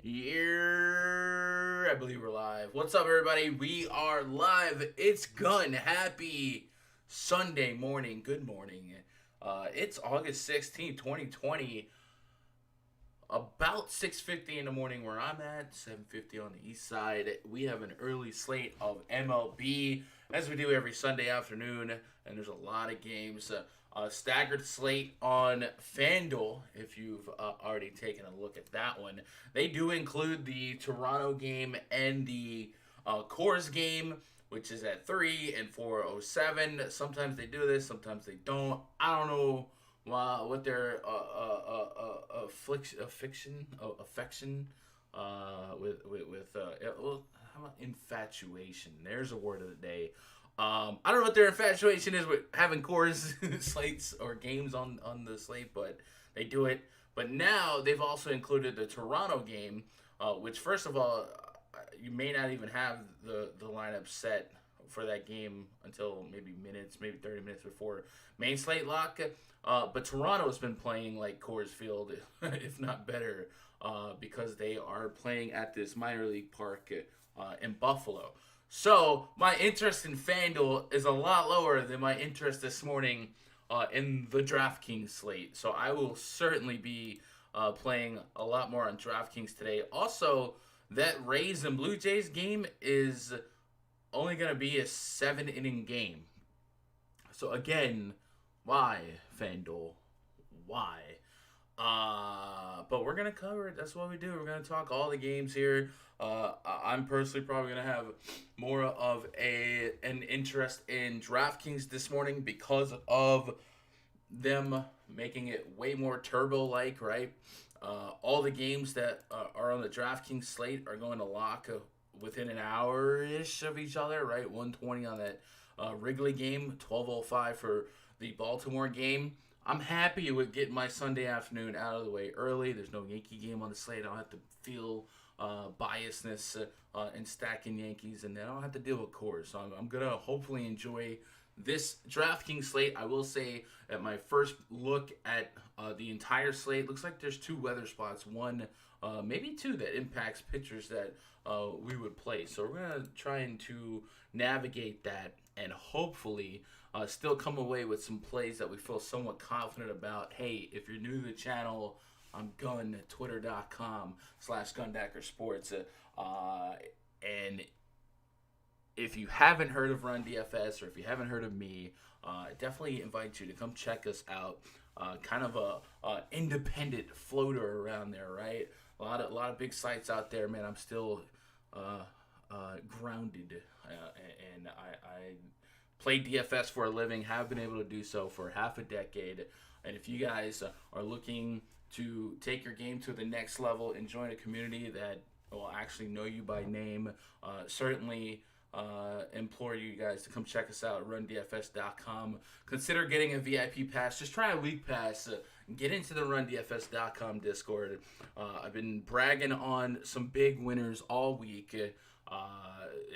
Here, I believe we're live. What's up, everybody? We are live. It's Gun. Happy Sunday morning. Good morning. It's August 16th, 2020. About 6:50 in the morning where I'm at, 7:50 on the east side. We have an early slate of MLB, as we do every Sunday afternoon, and there's a lot of games. Staggered slate on FanDuel, if you've already taken a look at that one. They do include the Toronto game and the Coors game, which is at 3 and 4:07. Sometimes they do this, sometimes they don't. I don't know what their affection well, how about infatuation? There's a word of the day. I don't know what their infatuation is with having Coors slates or games on the slate, but they do it. But now they've also included the Toronto game, which first of all, you may not even have the lineup set for that game until maybe 30 minutes before main slate lock. But Toronto has been playing like Coors Field, if not better, because they are playing at this minor league park in Buffalo. So my interest in FanDuel is a lot lower than my interest this morning in the DraftKings slate. So I will certainly be playing a lot more on DraftKings today. Also, that Rays and Blue Jays game is only going to be a 7-inning game. So again, why, FanDuel? Why? But we're going to cover it. That's what we do. We're going to talk all the games here. I'm personally probably going to have more of an interest in DraftKings this morning because of them making it way more turbo-like, right? All the games that are on the DraftKings slate are going to lock within an hour-ish of each other, right? 1:20 on that Wrigley game, 12:05 for the Baltimore game. I'm happy with getting my Sunday afternoon out of the way early. There's no Yankee game on the slate. I don't have to feel biasness in stacking Yankees, and then I don't have to deal with Coors. So I'm going to hopefully enjoy this DraftKings slate. I will say at my first look at the entire slate, looks like there's 2 weather spots. One, maybe 2 that impacts pitchers that we would play. So we're going to try to navigate that and hopefully still come away with some plays that we feel somewhat confident about. Hey, if you're new to the channel, I'm Gun, twitter.com/GundackerSports. And if you haven't heard of Run DFS or if you haven't heard of me, I definitely invite you to come check us out. Kind of a independent floater around there, right? A lot of big sites out there, man. I'm still grounded, and I play DFS for a living, have been able to do so for half a decade. And if you guys are looking to take your game to the next level and join a community that will actually know you by name, certainly implore you guys to come check us out at rundfs.com. Consider getting a VIP pass. Just try a week pass. Get into the rundfs.com Discord. I've been bragging on some big winners all week.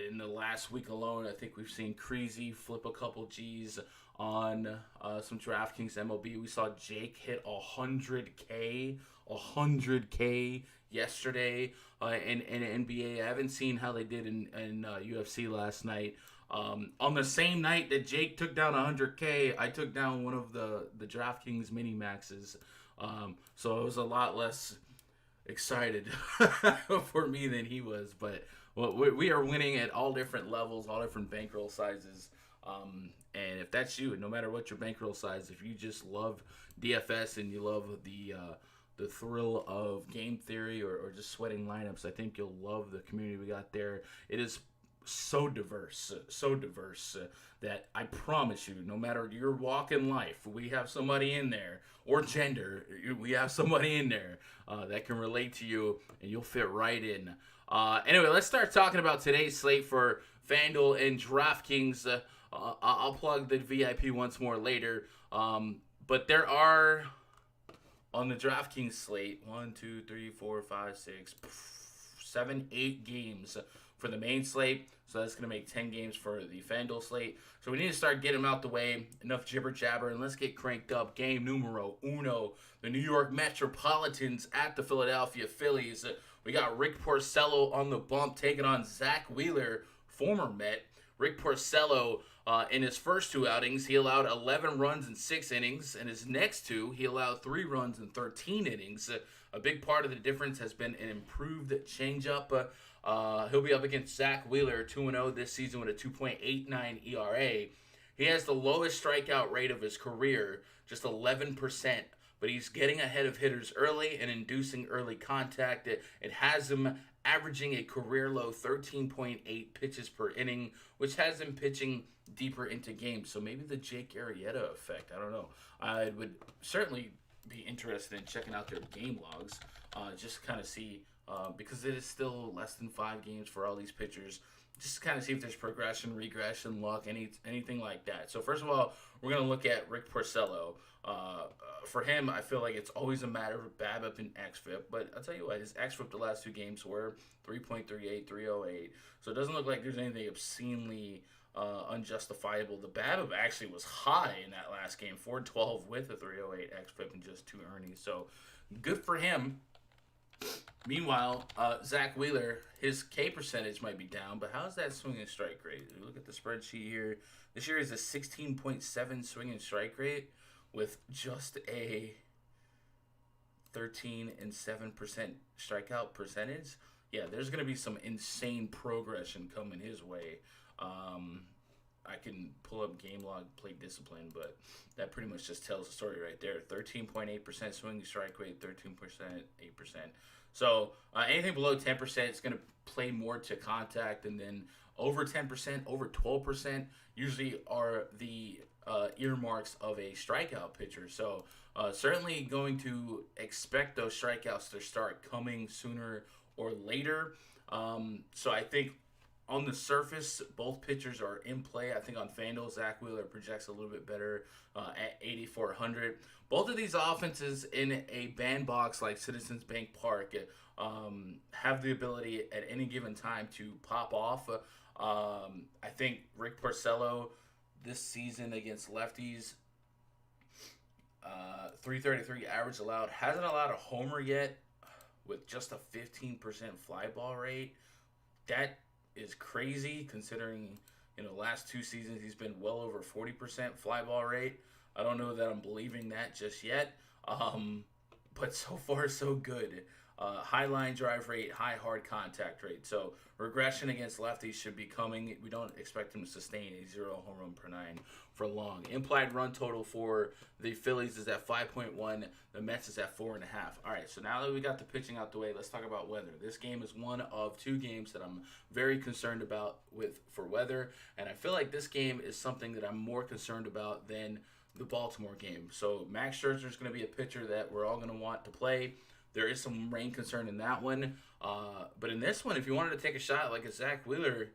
In the last week alone, I think we've seen Creasy flip a couple G's on some DraftKings MLB. We saw Jake hit 100K yesterday in NBA. I haven't seen how they did in UFC last night. On the same night that Jake took down 100K, I took down one of the DraftKings mini maxes. So it was a lot less excited for me than he was, but we are winning at all different levels, all different bankroll sizes. And if that's you, no matter what your bankroll size, if you just love DFS and you love the thrill of game theory or just sweating lineups, I think you'll love the community we got there. It is so diverse that I promise you, no matter your walk in life, we have somebody in there, or gender, we have somebody in there that can relate to you, and you'll fit right in. Anyway, let's start talking about today's slate for FanDuel and DraftKings. I'll plug the VIP once more later. But there are, on the DraftKings slate, 1, 2, 3, 4, 5, 6, 7, 8 games for the main slate. So that's going to make 10 games for the FanDuel slate. So we need to start getting them out the way. Enough jibber jabber, and let's get cranked up. Game numero uno. The New York Metropolitans at the Philadelphia Phillies. We got Rick Porcello on the bump taking on Zach Wheeler, former Met. Rick Porcello, in his first 2 outings, he allowed 11 runs in 6 innings. In his next 2, he allowed 3 runs in 13 innings. A big part of the difference has been an improved changeup. He'll be up against Zach Wheeler, 2-0 this season with a 2.89 ERA. He has the lowest strikeout rate of his career, just 11%. But he's getting ahead of hitters early and inducing early contact. It has him averaging a career low 13.8 pitches per inning, which has him pitching deeper into games. So maybe the Jake Arrieta effect. I don't know. I would certainly be interested in checking out their game logs, just to kind of see, because it is still less than 5 games for all these pitchers. Just to kind of see if there's progression, regression, luck, anything like that. So first of all, we're going to look at Rick Porcello. For him, I feel like it's always a matter of BABIP and xFIP. But I'll tell you what, his xFIP the last 2 games were 3.38, 3.08. So it doesn't look like there's anything obscenely unjustifiable. The BABIP actually was high in that last game, 4.12 with a 3.08 xFIP and just 2 earnings. So good for him. Meanwhile, Zach Wheeler, his K percentage might be down, but how's that swing and strike rate? Look at the spreadsheet here. This year is a 16.7 swing and strike rate with just a 13 and 7% strikeout percentage. Yeah, there's going to be some insane progression coming his way. I can pull up game log plate discipline, but that pretty much just tells the story right there. 13.8% swing strike rate, 13%, 8%. So anything below 10% is going to play more to contact, and then over 10%, over 12% usually are the earmarks of a strikeout pitcher. So certainly going to expect those strikeouts to start coming sooner or later. So I think on the surface, both pitchers are in play. I think on FanDuel, Zach Wheeler projects a little bit better at 8,400. Both of these offenses in a bandbox like Citizens Bank Park have the ability at any given time to pop off. I think Rick Porcello this season against lefties, 333 average allowed, hasn't allowed a homer yet with just a 15% fly ball rate. That is crazy considering, last 2 seasons he's been well over 40% fly ball rate. I don't know that I'm believing that just yet, but so far so good. High line drive rate, high hard contact rate. So regression against lefties should be coming. We don't expect him to sustain a 0 home run per 9 for long. Implied run total for the Phillies is at 5.1. The Mets is at 4.5. All right, so now that we got the pitching out the way, let's talk about weather. This game is one of 2 games that I'm very concerned about for weather, and I feel like this game is something that I'm more concerned about than the Baltimore game. So Max Scherzer is going to be a pitcher that we're all going to want to play. There is some rain concern in that one. But in this one, if you wanted to take a shot like a Zach Wheeler,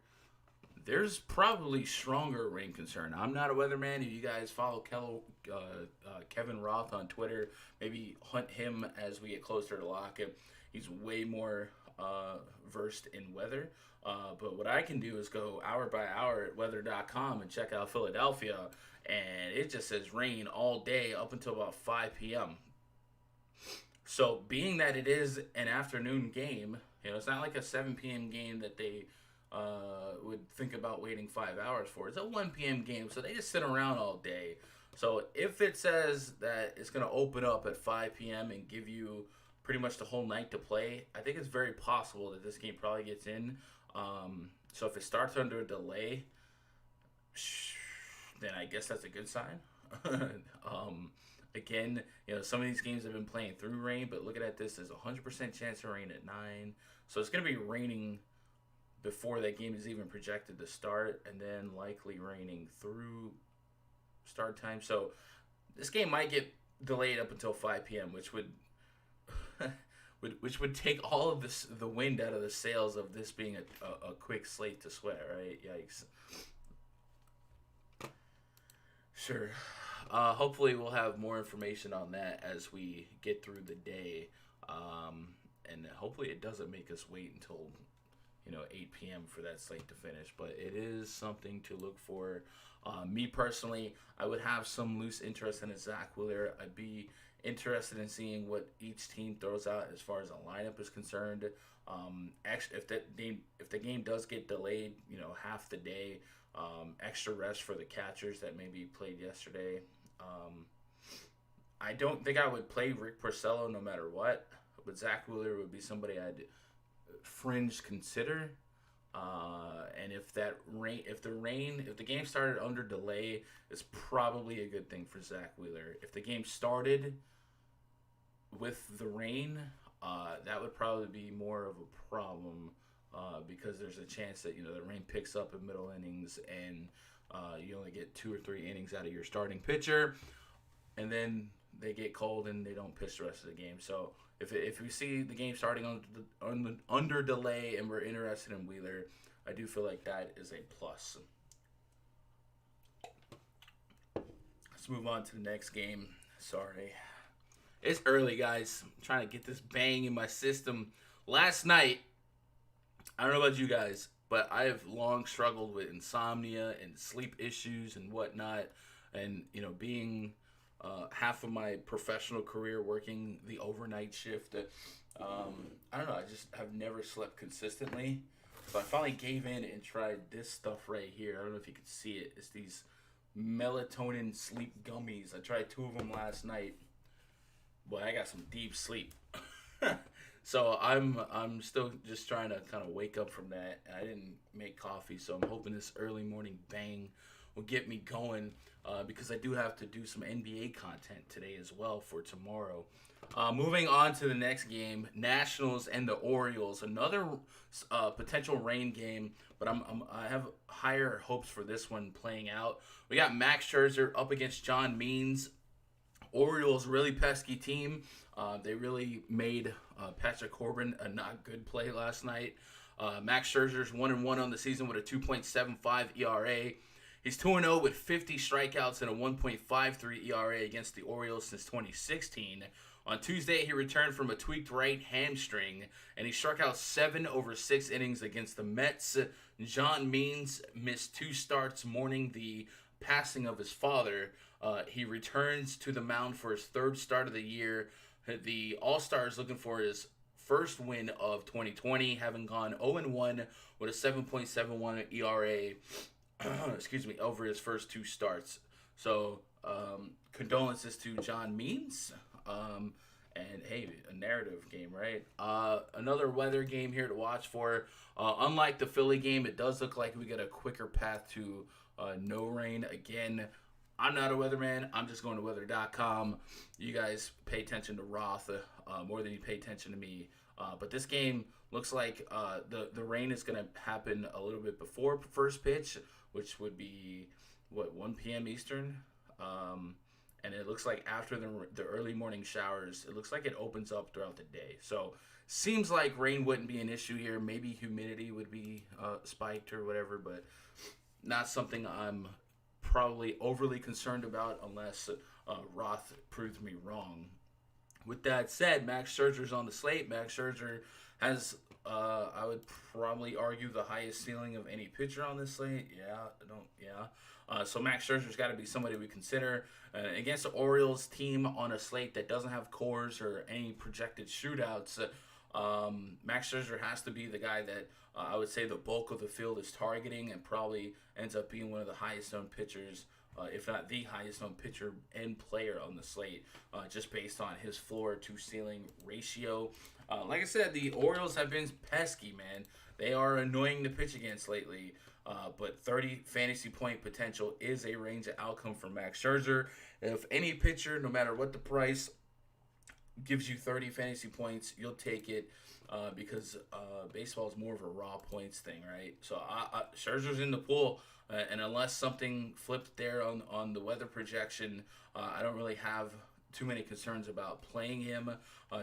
there's probably stronger rain concern. I'm not a weatherman. If you guys follow Kevin Roth on Twitter, maybe hunt him as we get closer to lock. He's way more versed in weather. But what I can do is go hour by hour at weather.com and check out Philadelphia. And it just says rain all day up until about 5 p.m. So being that it is an afternoon game, it's not like a 7 p.m. game that they would think about waiting 5 hours for. It's a 1 p.m. game, so they just sit around all day. So if it says that it's going to open up at 5 p.m. and give you pretty much the whole night to play, I think it's very possible that this game probably gets in. So if it starts under a delay, then I guess that's a good sign. Again, some of these games have been playing through rain, but looking at this, there's a 100% chance of rain at 9. So it's going to be raining before that game is even projected to start, and then likely raining through start time. So this game might get delayed up until 5 p.m., which would take all of the wind out of the sails of this being a quick slate to sweat, right? Yikes. Sure. Hopefully we'll have more information on that as we get through the day. And hopefully it doesn't make us wait until 8 p.m. for that slate to finish. But it is something to look for. Me personally, I would have some loose interest in a Zach Wheeler. I'd be interested in seeing what each team throws out as far as a lineup is concerned. Actually, if the game does get delayed, half the day, extra rest for the catchers that maybe played yesterday. I don't think I would play Rick Porcello no matter what, but Zach Wheeler would be somebody I'd fringe consider. And if the game started under delay, it's probably a good thing for Zach Wheeler. If the game started with the rain, that would probably be more of a problem because there's a chance that the rain picks up in middle innings and you only get 2 or 3 innings out of your starting pitcher, and then they get cold and they don't pitch the rest of the game. So if we see the game starting under delay and we're interested in Wheeler, I do feel like that is a plus. Let's move on to the next game. Sorry. It's early, guys. I'm trying to get this bang in my system. Last night, I don't know about you guys, but I have long struggled with insomnia and sleep issues and whatnot. And, being half of my professional career working the overnight shift, I don't know. I just have never slept consistently. So I finally gave in and tried this stuff right here. I don't know if you can see it. It's these melatonin sleep gummies. I tried 2 of them last night. Boy, I got some deep sleep. So I'm still just trying to kind of wake up from that. I didn't make coffee, so I'm hoping this early morning bang will get me going because I do have to do some NBA content today as well for tomorrow. Moving on to the next game, Nationals and the Orioles. Another potential rain game, but I have higher hopes for this one playing out. We got Max Scherzer up against John Means. Orioles, really pesky team. They really made Patrick Corbin a not good play last night. Max Scherzer's 1-1 on the season with a 2.75 ERA. He's 2-0 with 50 strikeouts and a 1.53 ERA against the Orioles since 2016. On Tuesday, he returned from a tweaked right hamstring, and he struck out 7 over 6 innings against the Mets. John Means missed 2 starts mourning the passing of his father. He returns to the mound for his 3rd start of the year. The All-Stars looking for his first win of 2020, having gone 0-1 with a 7.71 ERA over his first 2 starts. So, condolences to John Means. And hey, a narrative game, right? Another weather game here to watch for. Unlike the Philly game, it does look like we get a quicker path to no rain again. I'm not a weatherman. I'm just going to weather.com. You guys pay attention to Roth more than you pay attention to me. But this game looks like the rain is going to happen a little bit before first pitch, which would be, 1 p.m. Eastern? And it looks like after the early morning showers, it looks like it opens up throughout the day. So seems like rain wouldn't be an issue here. Maybe humidity would be spiked or whatever, but not something I'm probably overly concerned about unless Roth proves me wrong. With that said, Max Scherzer's on the slate. Max Scherzer has, I would probably argue, the highest ceiling of any pitcher on this slate. So Max Scherzer's got to be somebody we consider. Against the Orioles team on a slate that doesn't have Coors or any projected shootouts, Max Scherzer has to be the guy that I would say the bulk of the field is targeting and probably ends up being one of the highest-owned pitchers, if not the highest-owned pitcher and player on the slate, just based on his floor-to-ceiling ratio. Like I said, the Orioles have been pesky, man. They are annoying to pitch against lately. But 30 fantasy point potential is a range of outcome for Max Scherzer. If any pitcher, no matter what the price, gives you 30 fantasy points, you'll take it because baseball is more of a raw points thing, right? So Scherzer's in the pool, and unless something flipped there on the weather projection, I don't really have too many concerns about playing him.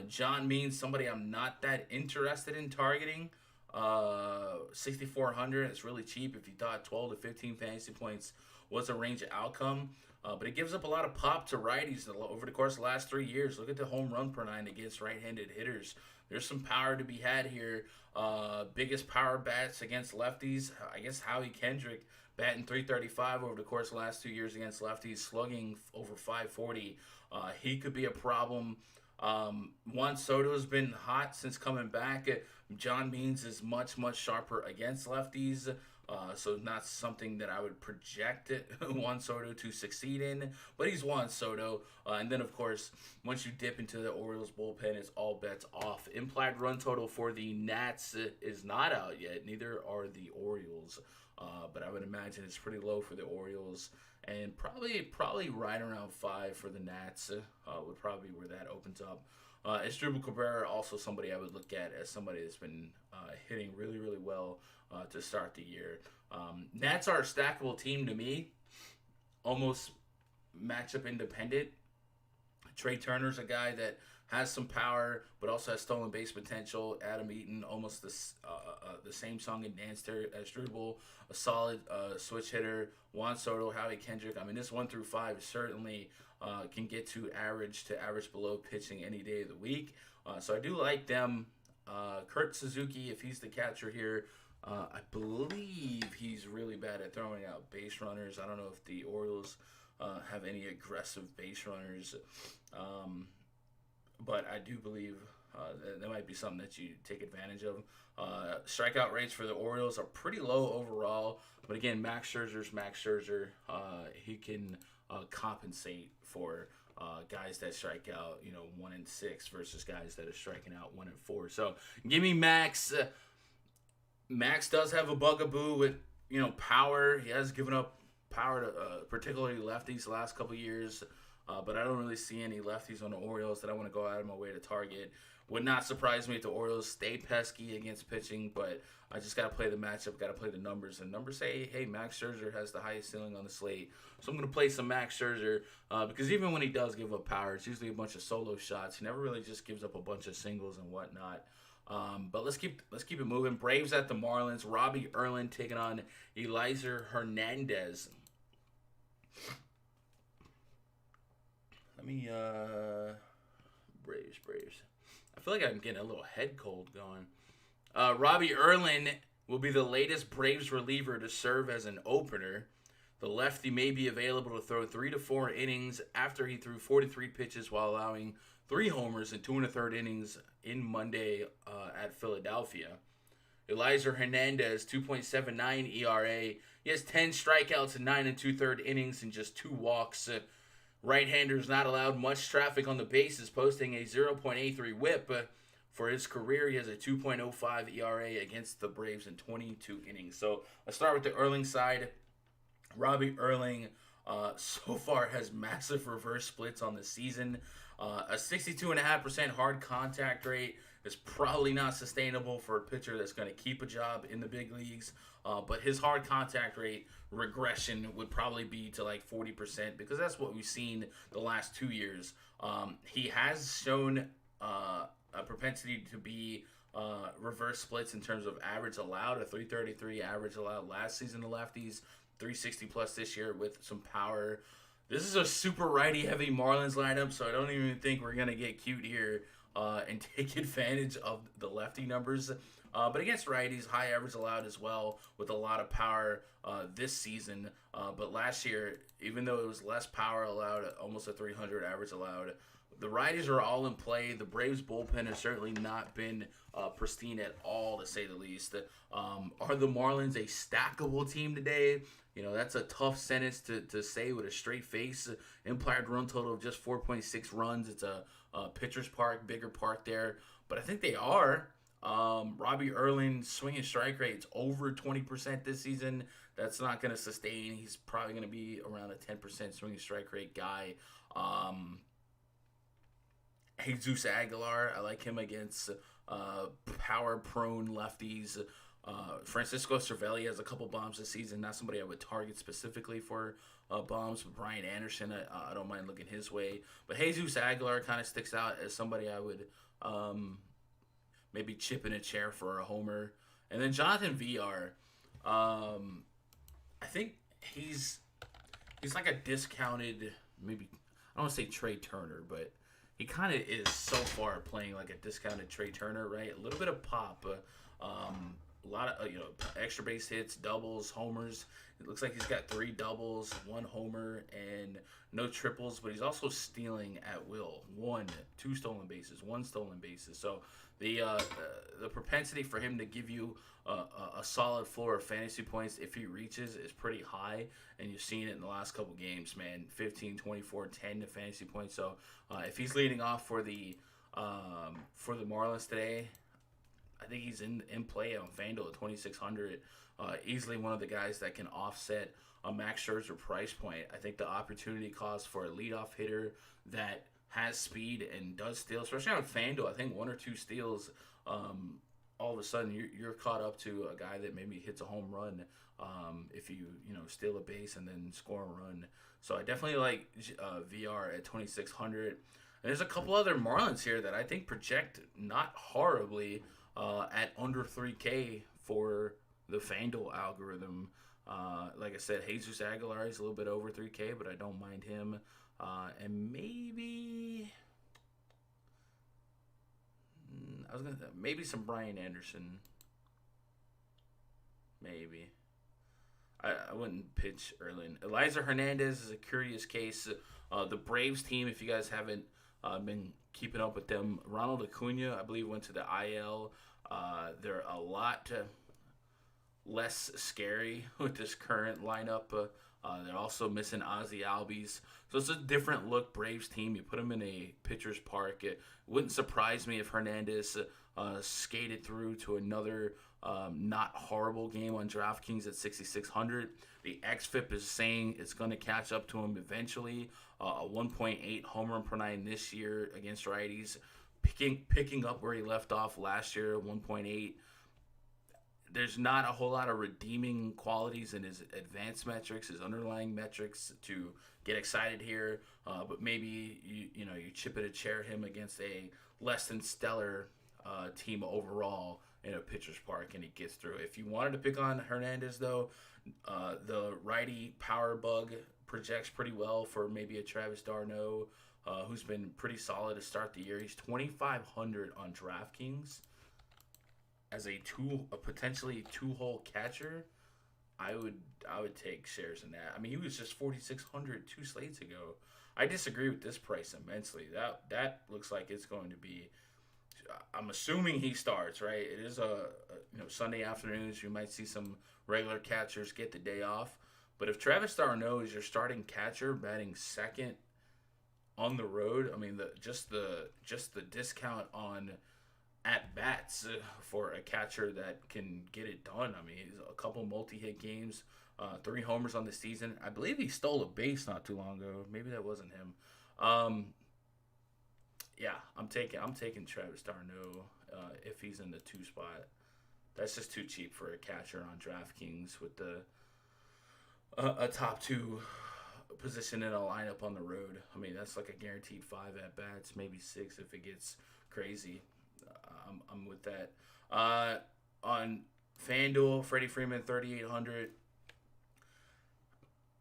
John Means, somebody I'm not that interested in targeting. 6,400. It's really cheap if you thought 12 to 15 fantasy points was a range of outcome. But it gives up a lot of pop to righties over the course of the last 3 years. Look at the home run per 9 against right-handed hitters. there's some power to be had here. Biggest power bats against lefties, I guess Howie Kendrick batting 335 over the course of the last 2 years against lefties, slugging over 540. He could be a problem. Juan Soto's been hot since coming back. John Means is much, much sharper against lefties. So not something that I would project Juan Soto to succeed in, but he's Juan Soto. And then, of course, once you dip into the Orioles bullpen, it's all bets off. Implied run total for the Nats is not out yet. Neither are the Orioles. But I would imagine it's pretty low for the Orioles, and probably right around 5 for the Nats would probably be where that opens up. Asdrubal Cabrera, also somebody I would look at as somebody that's been hitting really, really well to start the year. Nats are a stackable team to me, almost matchup independent. Trey Turner's a guy that has some power, but also has stolen base potential. Adam Eaton, almost the same song and dance there as Asdrubal, a solid switch hitter. Juan Soto, Howie Kendrick. I mean, this 1 through 5 certainly can get to average below pitching any day of the week. So I do like them. Kurt Suzuki, if he's the catcher here, I believe he's really bad at throwing out base runners. I don't know if the Orioles have any aggressive base runners. But I do believe that might be something that you take advantage of. Strikeout rates for the Orioles are pretty low overall. But again, Max Scherzer's Max Scherzer. He can compensate for guys that strike out, 1-6 versus guys that are striking out 1-4. So give me Max. Max does have a bugaboo with, power. He has given up power to particularly lefties the last couple years. But I don't really see any lefties on the Orioles that I want to go out of my way to target. Would not surprise me if the Orioles stay pesky against pitching, but I just got to play the matchup, got to play the numbers. And numbers say, hey, Max Scherzer has the highest ceiling on the slate. So I'm going to play some Max Scherzer because even when he does give up power, it's usually a bunch of solo shots. He never really just gives up a bunch of singles and whatnot. But let's keep it moving. Braves at the Marlins. Robbie Erlin taking on Eliezer Hernandez. Let me, Braves. I feel like I'm getting a little head cold going. Robbie Erlin will be the latest Braves reliever to serve as an opener. The lefty may be available to throw 3 to 4 innings after he threw 43 pitches while allowing 3 homers in 2 1/3 innings in Monday at Philadelphia. Eliezer Hernandez, 2.79 ERA. He has 10 strikeouts in 9 2/3 innings and just 2 walks. Right-handers not allowed much traffic on the bases, posting a 0.83 whip. For his career, he has a 2.05 ERA against the Braves in 22 innings. So let's start with the Erling side. Robbie Erling so far has massive reverse splits on the season. A 62.5% hard contact rate is probably not sustainable for a pitcher that's going to keep a job in the big leagues. But his hard contact rate regression would probably be to like 40% because that's what we've seen the last 2 years. He has shown a propensity to be reverse splits in terms of average allowed, a 333 average allowed last season to lefties, 360 plus this year with some power. This is a super righty-heavy Marlins lineup, so I don't even think we're going to get cute here and take advantage of the lefty numbers. But against righties, high average allowed as well with a lot of power this season. But last year, even though it was less power allowed, almost a 300 average allowed, the righties are all in play. The Braves bullpen has certainly not been pristine at all, to say the least. Are the Marlins a stackable team today? That's a tough sentence to say with a straight face. Implied run total of just 4.6 runs. It's a pitcher's park, bigger park there. But I think they are. Robbie Erlin swing and strike rate's over 20% this season. That's not going to sustain. He's probably going to be around a 10% swing and strike rate guy. Jesus Aguilar, I like him against power-prone lefties. Francisco Cervelli has a couple bombs this season. Not somebody I would target specifically for bombs. But Brian Anderson, I don't mind looking his way. But Jesus Aguilar kind of sticks out as somebody I would maybe chip in a chair for a homer. And then Jonathan VR, I think he's like a discounted, maybe, I don't want to say Trey Turner, but he kind of is so far playing like a discounted Trey Turner, right? A little bit of pop, a lot of extra base hits, doubles, homers. It looks like he's got 3 doubles, 1 homer, and no triples. But he's also stealing at will. 2 stolen bases, 1 stolen bases. So the propensity for him to give you a solid floor of fantasy points if he reaches is pretty high, and you've seen it in the last couple games, man. 15, 24, 10 to fantasy points. So if he's leading off for the Marlins today, I think he's in play on FanDuel at 2,600. Easily one of the guys that can offset a Max Scherzer price point. I think the opportunity cost for a leadoff hitter that has speed and does steal, especially on FanDuel, I think 1 or 2 steals, all of a sudden you're caught up to a guy that maybe hits a home run if you steal a base and then score a run. So I definitely like VR at 2,600. And there's a couple other Marlins here that I think project not horribly at under 3K for the FanDuel algorithm. Like I said, Jesus Aguilar is a little bit over 3K, but I don't mind him. And maybe maybe some Brian Anderson. Maybe. I wouldn't pitch Erlin. Eliza Hernandez is a curious case. The Braves team, if you guys haven't been keeping up with them, Ronald Acuna, I believe, went to the IL. They're a lot less scary with this current lineup. They're also missing Ozzy Albies. So it's a different look Braves team. You put them in a pitcher's park. It wouldn't surprise me if Hernandez skated through to another not horrible game on DraftKings at 6,600. The xFIP is saying it's going to catch up to him eventually. A 1.8 home run per 9 this year against righties. Picking up where he left off last year, 1.8. There's not a whole lot of redeeming qualities in his advanced metrics, his underlying metrics to get excited here. But maybe you chip it a chair him against a less than stellar team overall in a pitcher's park, and he gets through. If you wanted to pick on Hernandez, though, the righty power bug projects pretty well for maybe a Travis d'Arnaud, who's been pretty solid to start the year. He's 2,500 on DraftKings. As a potentially 2-hole catcher, I would take shares in that. I mean, he was just 4,600 2 slates ago. I disagree with this price immensely. That looks like it's going to be. I'm assuming he starts, right? It is a Sunday afternoons. You might see some regular catchers get the day off. But if Travis d'Arnaud is your starting catcher, batting second on the road, I mean, just the discount on at bats for a catcher that can get it done. I mean, he's a couple multi-hit games, 3 homers on the season. I believe he stole a base not too long ago. Maybe that wasn't him. Yeah, I'm taking Travis d'Arnaud if he's in the 2 spot. That's just too cheap for a catcher on DraftKings with a top 2 position in a lineup on the road. I mean, that's like a guaranteed 5 at bats, maybe 6 if it gets crazy. I'm with that. On FanDuel, Freddie Freeman, 3,800.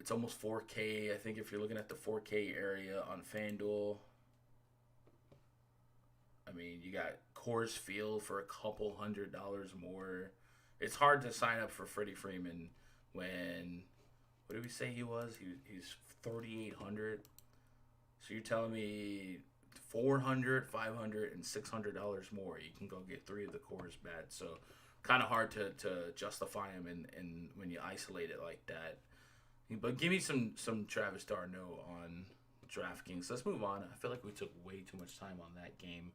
It's almost 4K. I think if you're looking at the 4K area on FanDuel, I mean, you got Coors Field for a couple $100 more. It's hard to sign up for Freddie Freeman when, what did we say he was? He's 3,800. So you're telling me $400, $500, and $600 more. You can go get 3 of the Coors bats. So kind of hard to justify him and when you isolate it like that. But give me some Travis d'Arnaud on DraftKings. Let's move on. I feel like we took way too much time on that game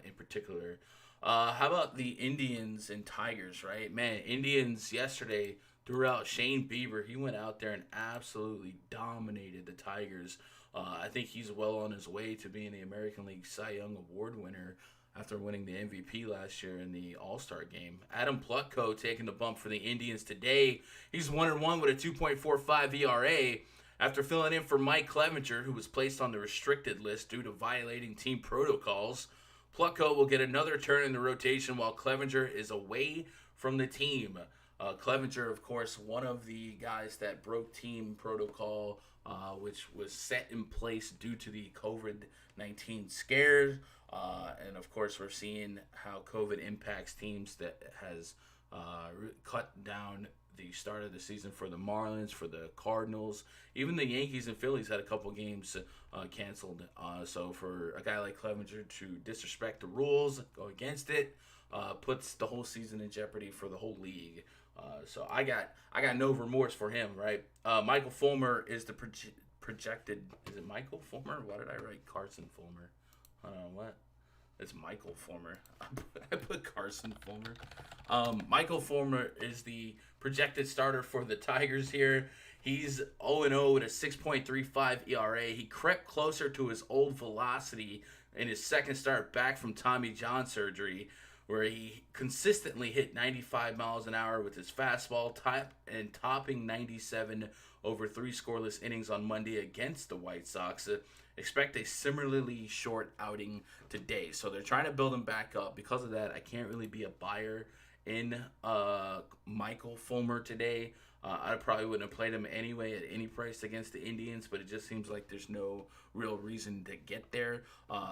in particular. How about the Indians and Tigers, right? Man, Indians yesterday threw out Shane Bieber. He went out there and absolutely dominated the Tigers. I think he's well on his way to being the American League Cy Young Award winner after winning the MVP last year in the All-Star game. Adam Plutko taking the bump for the Indians today. He's 1-1 with a 2.45 ERA after filling in for Mike Clevenger, who was placed on the restricted list due to violating team protocols. Plutko will get another turn in the rotation while Clevenger is away from the team. Clevenger, of course, one of the guys that broke team protocol which was set in place due to the COVID-19 scares. And of course, we're seeing how COVID impacts teams that has cut down the start of the season for the Marlins, for the Cardinals. Even the Yankees and Phillies had a couple games canceled. So for a guy like Clevenger to disrespect the rules, go against it, puts the whole season in jeopardy for the whole league. So I got no remorse for him, right? Michael Fulmer is the projected. Is it Michael Fulmer? Why did I write Carson Fulmer? I don't know what. It's Michael Fulmer. I put Carson Fulmer. Michael Fulmer is the projected starter for the Tigers here. He's 0-0 with a 6.35 ERA. He crept closer to his old velocity in his second start back from Tommy John surgery, where he consistently hit 95 miles an hour with his fastball, topping 97 over 3 scoreless innings on Monday against the White Sox. Expect a similarly short outing today. So they're trying to build him back up. Because of that, I can't really be a buyer in Michael Fulmer today. I probably wouldn't have played him anyway at any price against the Indians, but it just seems like there's no real reason to get there.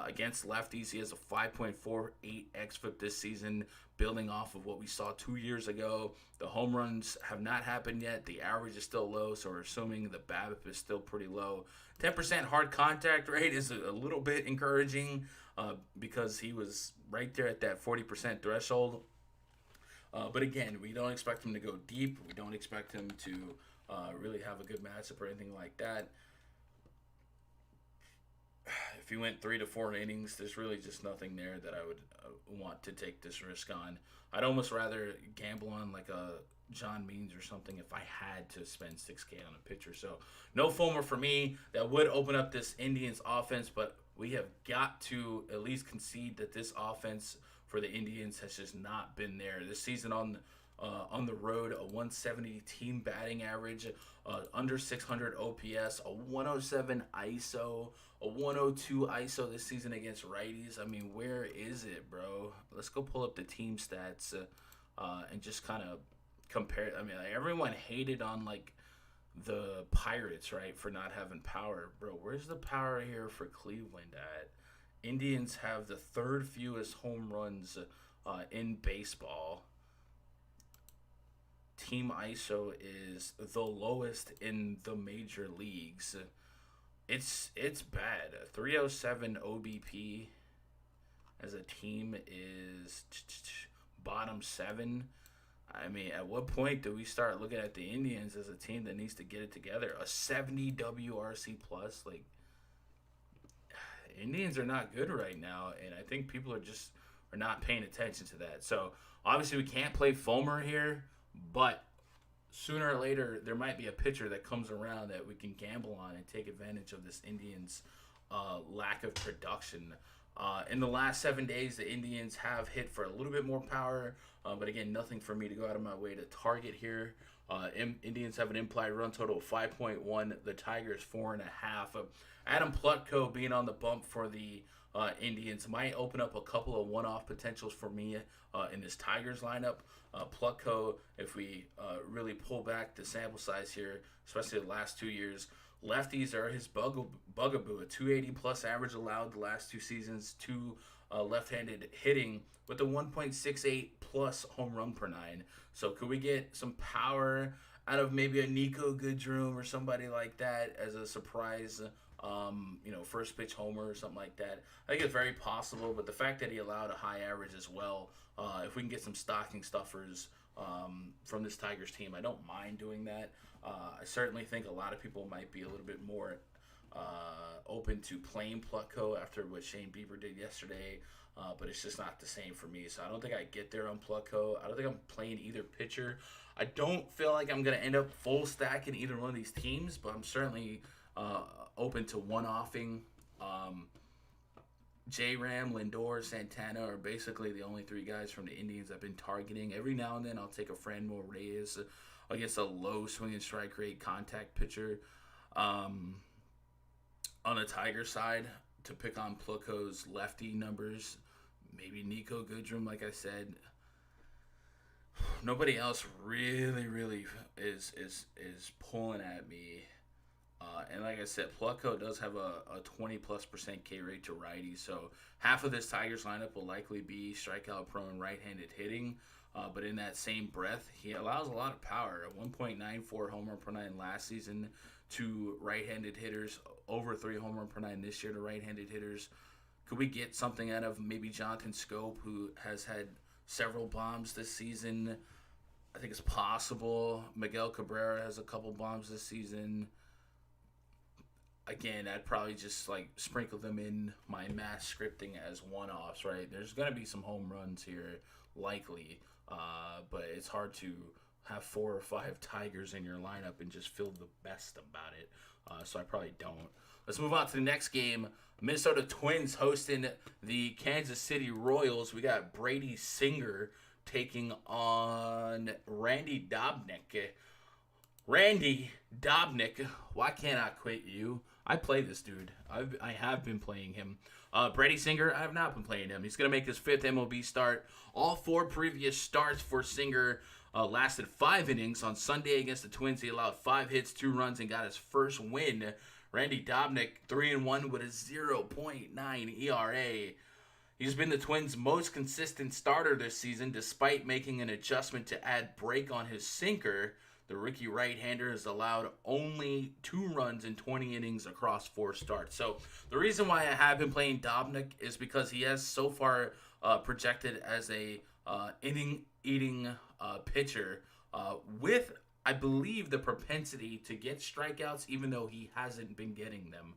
Against lefties, he has a 5.48 xFIP this season, building off of what we saw 2 years ago. The home runs have not happened yet. The average is still low, so we're assuming the BABIP is still pretty low. 10% hard contact rate is a little bit encouraging because he was right there at that 40% threshold. But again, we don't expect him to go deep. We don't expect him to really have a good matchup or anything like that. If he went 3 to 4 innings, there's really just nothing there that I would want to take this risk on. I'd almost rather gamble on like a John Means or something if I had to spend $6K on a pitcher. So no Fulmer for me. That would open up this Indians offense, but we have got to at least concede that this offense for the Indians has just not been there this season. On the road, a 170 team batting average, under 600 OPS, a 107 ISO, a 102 ISO this season against righties. I mean, where is it, bro? Let's go pull up the team stats and just kind of compare. I mean, like, everyone hated on like the Pirates, right, for not having power, bro. Where's the power here for Cleveland at? Indians have the third fewest home runs in baseball. Team ISO is the lowest in the major leagues. It's bad. 307 OBP as a team is bottom 7. I mean, at what point do we start looking at the Indians as a team that needs to get it together? A 70 WRC plus, like, Indians are not good right now, and I think people are not paying attention to that. So obviously we can't play Fulmer here, but sooner or later there might be a pitcher that comes around that we can gamble on and take advantage of this Indians lack of production. In the last 7 days, the Indians have hit for a little bit more power, but again, nothing for me to go out of my way to target here. Indians have an implied run total of 5.1. The Tigers 4.5. Adam Plutko being on the bump for the Indians might open up a couple of one-off potentials for me in this Tigers lineup. Plutko, if we really pull back the sample size here, especially the last 2 years, lefties are his bugaboo. A 280 plus average allowed the last 2 seasons, 2 left-handed hitting with a 1.68 plus home run per 9. So could we get some power out of maybe a Nico Goodrum or somebody like that as a surprise, first pitch homer or something like that? I think it's very possible, but the fact that he allowed a high average as well, if we can get some stocking stuffers from this Tigers team, I don't mind doing that. I certainly think a lot of people might be a little bit more open to playing Plutko after what Shane Bieber did yesterday, but it's just not the same for me. So I don't think I get there on Plutko. I don't think I'm playing either pitcher. I don't feel like I'm going to end up full stacking either one of these teams, but I'm certainly open to one-offing. J-Ram, Lindor, Santana are basically the only 3 guys from the Indians I've been targeting. Every now and then I'll take a Franmil Reyes against a low swing and strike rate contact pitcher. On the Tiger side, to pick on Plutko's lefty numbers, maybe Nico Goodrum, like I said. Nobody else really is pulling at me And like I said, Plucko does have a 20+% K rate to righty, so half of this Tigers lineup will likely be strikeout prone right-handed hitting. But in that same breath, he allows a lot of power. A 1.94 homer per nine last season to right-handed hitters, over 3 homer per nine this year to right-handed hitters. Could we get something out of maybe Jonathan Scope, who has had several bombs this season? I think it's possible. Miguel Cabrera has a couple bombs this season. Again, I'd probably just like sprinkle them in my mass scripting as one-offs, right? There's going to be some home runs here, likely, but it's hard to have 4 or 5 Tigers in your lineup and just feel the best about it. So I probably don't. Let's move on to the next game. Minnesota Twins hosting the Kansas City Royals. We got Brady Singer taking on Randy Dobnik. Randy Dobnik, why can't I quit you? I play this dude. I have been playing him. Brady Singer, I have not been playing him. He's going to make his 5th MLB start. All 4 previous starts for Singer lasted 5 innings. On Sunday against the Twins, he allowed 5 hits, 2 runs, and got his first win. Randy Dobnik, 3-1 with a 0.9 ERA. He's been the Twins' most consistent starter this season, despite making an adjustment to add break on his sinker. The rookie right-hander has allowed only 2 runs in 20 innings across 4 starts. So the reason why I have been playing Dobnik is because he has so far projected as a inning-eating pitcher with, I believe, the propensity to get strikeouts, even though he hasn't been getting them.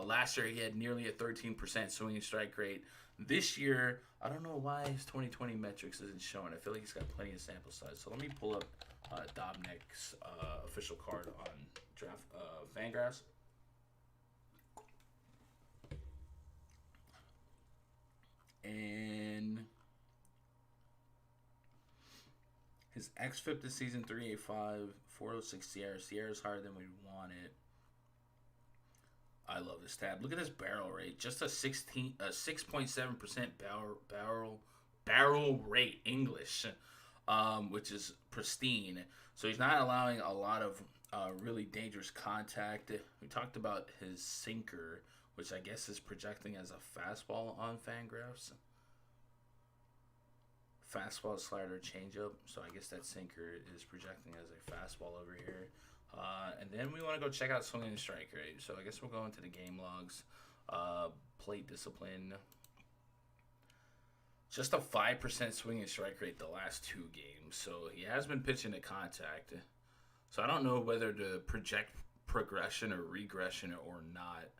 Last year, he had nearly a 13% swinging strike rate. This year, I don't know why his 2020 metrics isn't showing. I feel like he's got plenty of sample size. So let me pull up Dobnik's official card on FanGraphs. And his xFIP this season, 385, 406 Sierra. Sierra's higher than we wanted. I love this tab. Look at this barrel rate. Just a 6.7% barrel rate English, which is pristine. So he's not allowing a lot of really dangerous contact. We talked about his sinker, which I guess is projecting as a fastball on FanGraphs. Fastball, slider, changeup. So I guess that sinker is projecting as a fastball over here. And then we want to go check out swinging and strike rate. So I guess we'll go into the game logs. Plate discipline. Just a 5% swing and strike rate the last 2 games. So he has been pitching to contact. So I don't know whether to project progression or regression or not.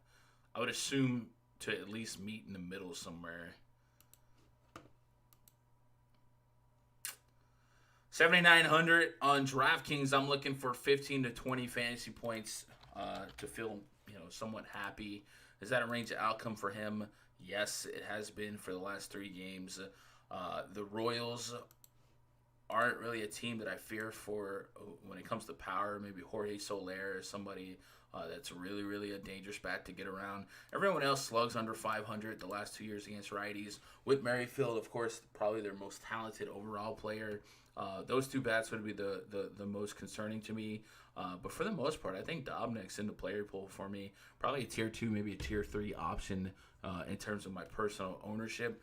I would assume to at least meet in the middle somewhere. 7,900 on DraftKings. I'm looking for 15 to 20 fantasy points to feel, somewhat happy. Is that a range of outcome for him? Yes, it has been for the last 3 games. The Royals aren't really a team that I fear for when it comes to power. Maybe Jorge Soler is somebody that's really, really a dangerous bat to get around. Everyone else slugs under 500 the last 2 years against righties. Whit Merrifield, of course, probably their most talented overall player. Those 2 bats would be the most concerning to me. But for the most part, I think Dobnik's in the player pool for me. Probably a tier 2, maybe a tier 3 option in terms of my personal ownership.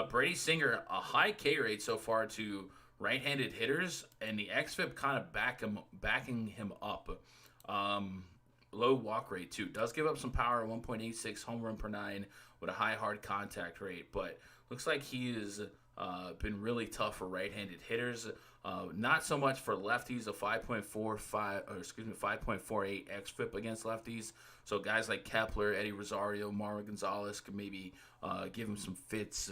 Brady Singer, a high K rate so far to right-handed hitters, and the xFIP kind of backing him up. Low walk rate, too. Does give up some power, 1.86 home run per 9 with a high hard contact rate. But looks like he has been really tough for right-handed hitters. Not so much for lefties, a 5.48 xFIP against lefties. So guys like Kepler, Eddie Rosario, Marwin Gonzalez could maybe give him some fits.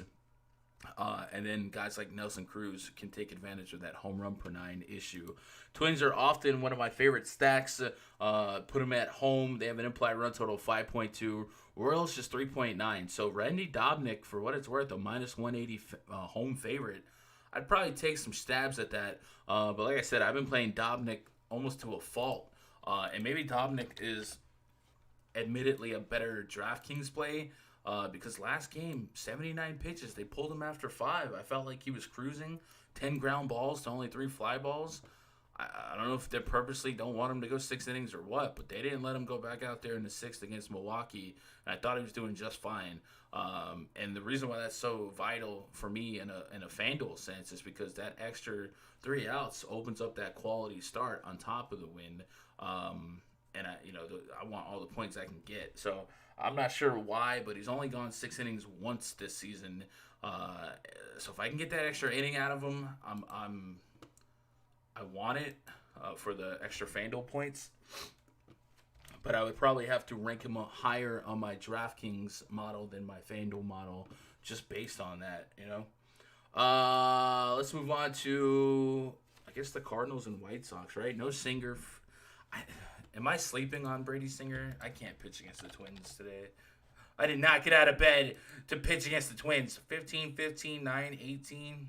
And then guys like Nelson Cruz can take advantage of that home run per 9 issue. Twins are often one of my favorite stacks. Put them at home. They have an implied run total of 5.2. Royals just 3.9. So Randy Dobnik, for what it's worth, a minus 180 home favorite. I'd probably take some stabs at that. But like I said, I've been playing Dobnik almost to a fault. And maybe Dobnik is admittedly a better DraftKings play. Because last game, 79 pitches. They pulled him after 5. I felt like he was cruising. 10 ground balls to only 3 fly balls. I don't know if they purposely don't want him to go 6 innings or what, but they didn't let him go back out there in the sixth against Milwaukee, and I thought he was doing just fine. And the reason why that's so vital for me in a FanDuel sense is because that extra 3 outs opens up that quality start on top of the win. And I want all the points I can get. So I'm not sure why, but he's only gone 6 innings once this season. So if I can get that extra inning out of him, I want it for the extra FanDuel points. But I would probably have to rank him up higher on my DraftKings model than my FanDuel model, just based on that, Let's move on to, I guess, the Cardinals and White Sox, right? No Singer. Am I sleeping on Brady Singer? I can't pitch against the Twins today. I did not get out of bed to pitch against the Twins. 15, 15, 9, 18,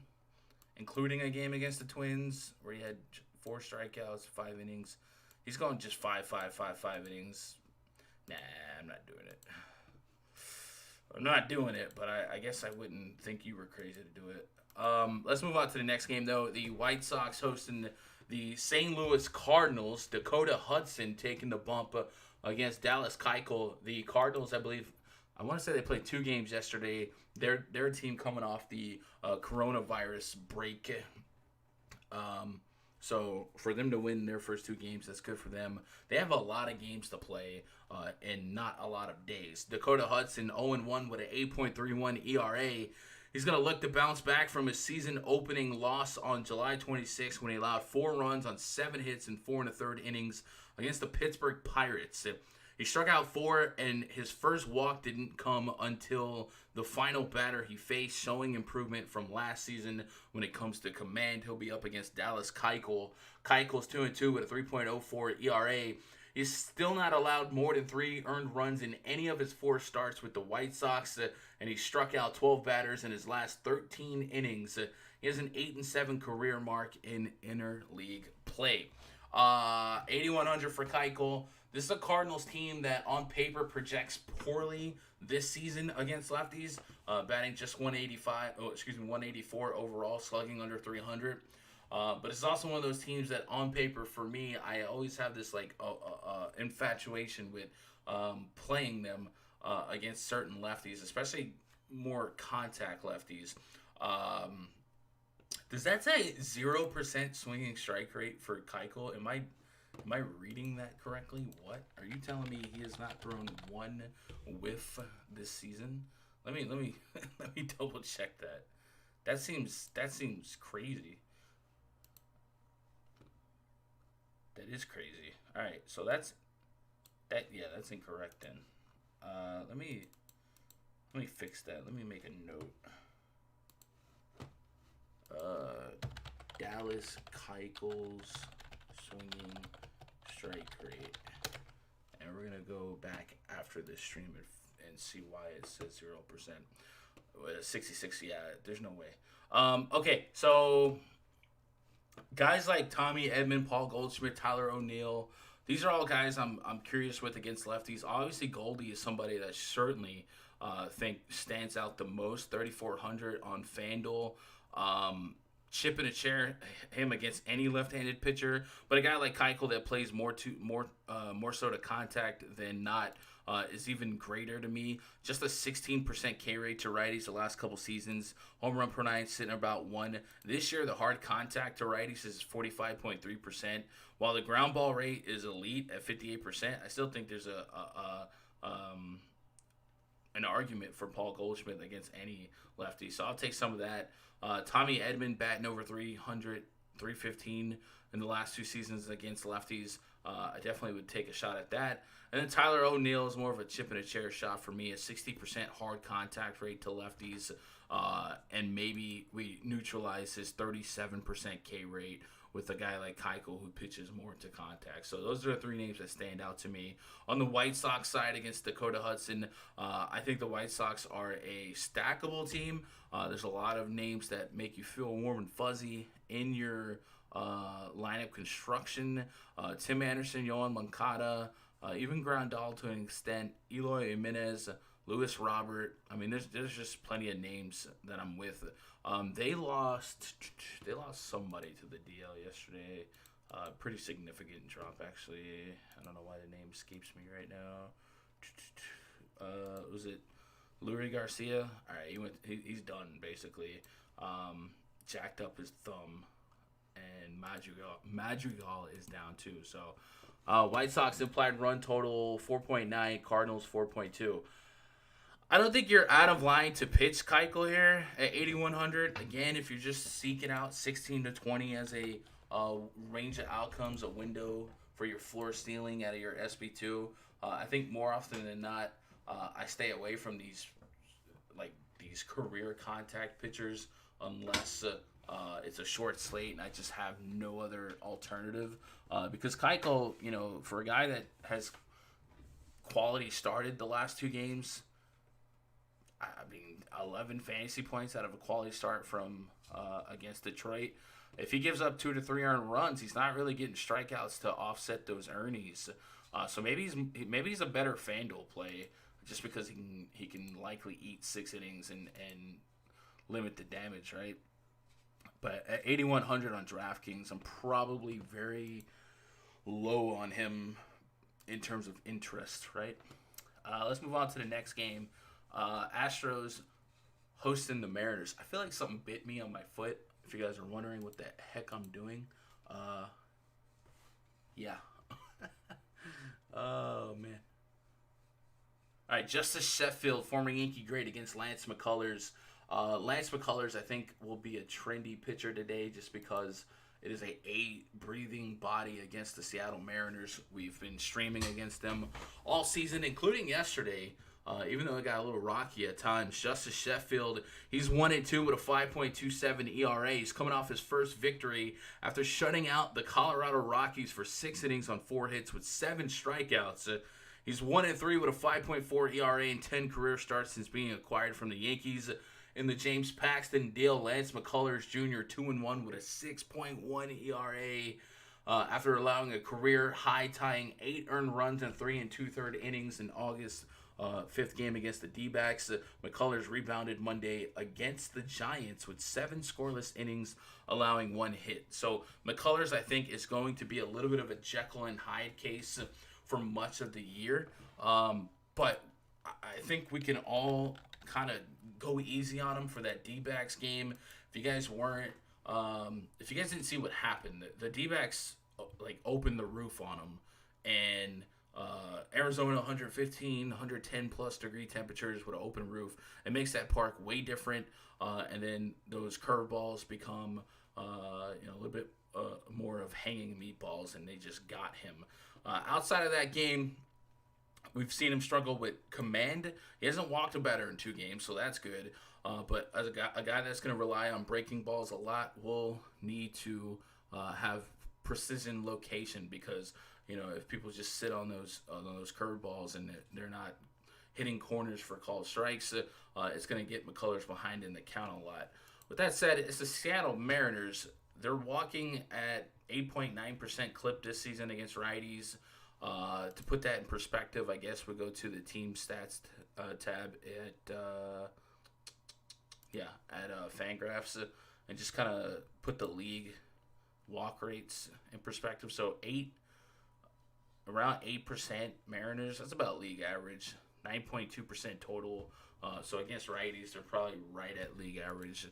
including a game against the Twins where he had 4 strikeouts, 5 innings. He's going just 5 innings. Nah, I'm not doing it. I'm not doing it, but I guess I wouldn't think you were crazy to do it. Let's move on to the next game, though. The White Sox hosting the St. Louis Cardinals. Dakota Hudson taking the bump against Dallas Keuchel. The Cardinals, I want to say they played 2 games yesterday. Their team coming off the coronavirus break. So for them to win their first 2 games, that's good for them. They have a lot of games to play and not a lot of days. Dakota Hudson 0-1 with an 8.31 ERA. He's going to look to bounce back from his season-opening loss on July 26 when he allowed 4 runs on 7 hits in 4 1/3 innings against the Pittsburgh Pirates. He struck out 4, and his first walk didn't come until the final batter he faced, showing improvement from last season when it comes to command. He'll be up against Dallas Keuchel. Keuchel's 2-2 with a 3.04 ERA. He's still not allowed more than 3 earned runs in any of his 4 starts with the White Sox, and he struck out 12 batters in his last 13 innings. He has an 8-7 career mark in interleague play. 8,100 for Keuchel. This is a Cardinals team that on paper projects poorly this season against lefties, batting just 184 overall, slugging under 300. But it's also one of those teams that on paper, for me, I always have this infatuation with playing them against certain lefties, especially more contact lefties. Does that say 0% swinging strike rate for Keuchel? Am I reading that correctly? What? Are you telling me he has not thrown 1 whiff this season? Let me let me double check that. That seems crazy. That is crazy. All right, so that's incorrect then. Let me fix that. Let me make a note. Dallas Keuchel's swinging strike rate, and we're gonna go back after this stream and see why it says 0%. 66, yeah, there's no way. Okay, so guys like Tommy Edman, Paul Goldschmidt, Tyler O'Neill, these are all guys I'm curious with against lefties. Obviously, Goldie is somebody that certainly think stands out the most. 3,400 on FanDuel. Chip in a chair him against any left-handed pitcher, but a guy like Keuchel that plays more so to contact than not is even greater to me. Just a 16% K rate to righties the last couple seasons. Home run per 9 sitting about 1. This year the hard contact to righties is 45.3%, while the ground ball rate is elite at 58%. I still think there's an argument for Paul Goldschmidt against any lefty, so I'll take some of that. Tommy Edman batting over 300, 315 in the last 2 seasons against lefties. I definitely would take a shot at that. And then Tyler O'Neill is more of a chip in a chair shot for me, a 60% hard contact rate to lefties, and maybe we neutralize his 37% K rate with a guy like Keuchel who pitches more to contact. So those are the 3 names that stand out to me. On the White Sox side against Dakota Hudson, I think the White Sox are a stackable team. There's a lot of names that make you feel warm and fuzzy in your lineup construction. Tim Anderson, Yohan Moncada, even Grandal to an extent, Eloy Jimenez, Luis Robert. I mean, there's just plenty of names that I'm with. They lost somebody to the DL yesterday. Pretty significant drop, actually. I don't know why the name escapes me right now. Was it Lurie Garcia? All right, he's done basically. Jacked up his thumb, and Madrigal is down too. So, White Sox implied run total 4.9, Cardinals 4.2. I don't think you're out of line to pitch Keuchel here at 8,100. Again, if you're just seeking out 16 to 20 as a range of outcomes, a window for your floor ceiling out of your SB2, I think more often than not, I stay away from these career contact pitchers unless it's a short slate and I just have no other alternative. Because Keuchel, for a guy that has quality started the last two games, I mean, 11 fantasy points out of a quality start from against Detroit. If he gives up 2 to 3 earned runs, he's not really getting strikeouts to offset those earnings. So maybe he's a better FanDuel play just because he can likely eat 6 innings and limit the damage, right? But at 8,100 on DraftKings, I'm probably very low on him in terms of interest, right? Let's move on to the next game. Astros hosting the Mariners. I feel like something bit me on my foot. If you guys are wondering what the heck I'm doing, yeah. Oh man. All right, Justice Sheffield, former Yankee great against Lance McCullers. Lance McCullers, I think, will be a trendy pitcher today just because it is a breathing body against the Seattle Mariners. We've been streaming against them all season, including yesterday. Even though it got a little rocky at times, Justice Sheffield, he's 1-2 with a 5.27 ERA. He's coming off his first victory after shutting out the Colorado Rockies for 6 innings on 4 hits with 7 strikeouts. He's 1-3 with a 5.4 ERA and 10 career starts since being acquired from the Yankees. In the James Paxton deal, Lance McCullers Jr. 2-1 with a 6.1 ERA. After allowing a career high-tying 8 earned runs in 3 2/3 innings in August 5th game against the D-backs. McCullers rebounded Monday against the Giants with 7 scoreless innings, allowing 1 hit. So McCullers, I think, is going to be a little bit of a Jekyll and Hyde case for much of the year. But I think we can all kind of go easy on him for that D-backs game. If you guys didn't see what happened, the D-backs opened the roof on him, and Arizona 115, 110 plus degree temperatures with an open roof. It makes that park way different, and then those curveballs become a little bit more of hanging meatballs, and they just got him. Outside of that game, we've seen him struggle with command. He hasn't walked a batter in 2 games, so that's good. But as a guy that's going to rely on breaking balls a lot will need to have precision location because if people just sit on those curveballs and they're not hitting corners for called strikes, it's going to get McCullers behind in the count a lot. With that said, it's the Seattle Mariners. They're walking at 8.9% clip this season against righties. To put that in perspective, I guess we go to the team stats tab at Fangraphs and just kind of put the league walk rates in perspective. So around 8% Mariners. That's about league average. 9.2% total. So against righties, they're probably right at league average.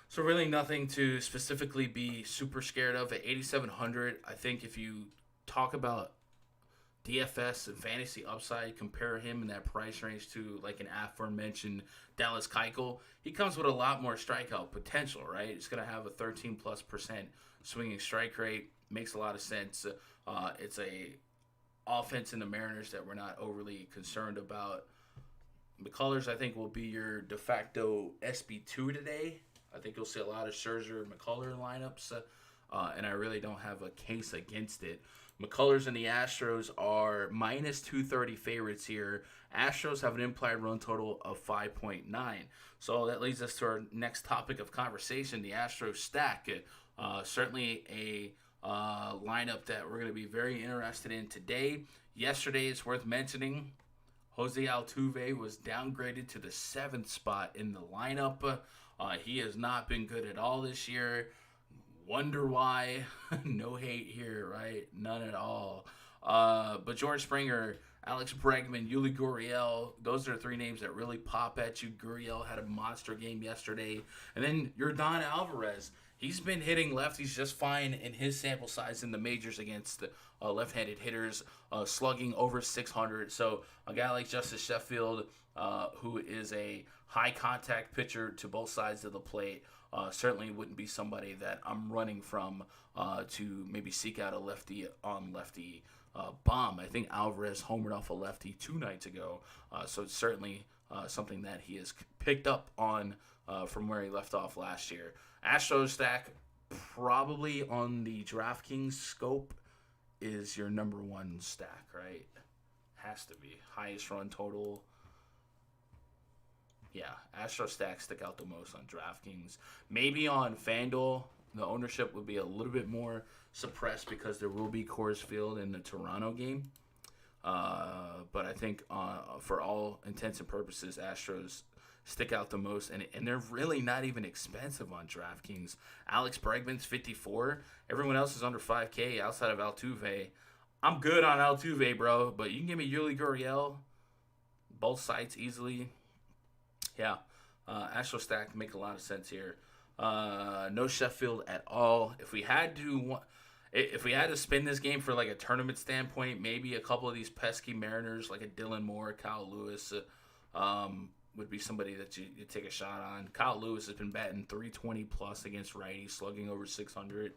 So really nothing to specifically be super scared of. At 8,700, I think if you talk about DFS and fantasy upside, compare him in that price range to like an aforementioned Dallas Keuchel, he comes with a lot more strikeout potential, right? It's going to have a 13+% swinging strike rate. Makes a lot of sense. It's a offense in the Mariners that we're not overly concerned about. McCullers, I think, will be your de facto SB2 today. I think you'll see a lot of Scherzer and McCullers lineups, and I really don't have a case against it. McCullers and the Astros are minus 230 favorites here. Astros have an implied run total of 5.9. So that leads us to our next topic of conversation, the Astros stack. Certainly a lineup that we're going to be very interested in today. Yesterday, it's worth mentioning, Jose Altuve was downgraded to the 7th spot in the lineup. He has not been good at all this year. Wonder why. No hate here, right? None at all. But George Springer, Alex Bregman, Yuli Gurriel, those are three names that really pop at you. Gurriel had a monster game yesterday. And then Yordan Alvarez. He's been hitting lefties just fine in his sample size in the majors against left-handed hitters, slugging over 600. So a guy like Justice Sheffield, who is a high-contact pitcher to both sides of the plate, certainly wouldn't be somebody that I'm running from to maybe seek out a lefty-on-lefty bomb. I think Alvarez homered off a lefty 2 nights ago, so it's certainly something that he has picked up on from where he left off last year. Astros stack, probably on the DraftKings scope, is your number one stack, right? Has to be. Highest run total. Yeah, Astros stacks stick out the most on DraftKings. Maybe on FanDuel, the ownership would be a little bit more suppressed because there will be Coors Field in the Toronto game. But I think for all intents and purposes, Astros stick out the most, and they're really not even expensive on DraftKings. Alex Bregman's 54. Everyone else is under 5K outside of Altuve. I'm good on Altuve, bro, but you can give me Yuli Gurriel, both sites easily. Yeah, Astro stack make a lot of sense here. No Sheffield at all. If we had to spin this game for like a tournament standpoint, maybe a couple of these pesky Mariners, like a Dylan Moore, Kyle Lewis, would be somebody that you take a shot on. Kyle Lewis has been batting 320 plus against righties, slugging over 600.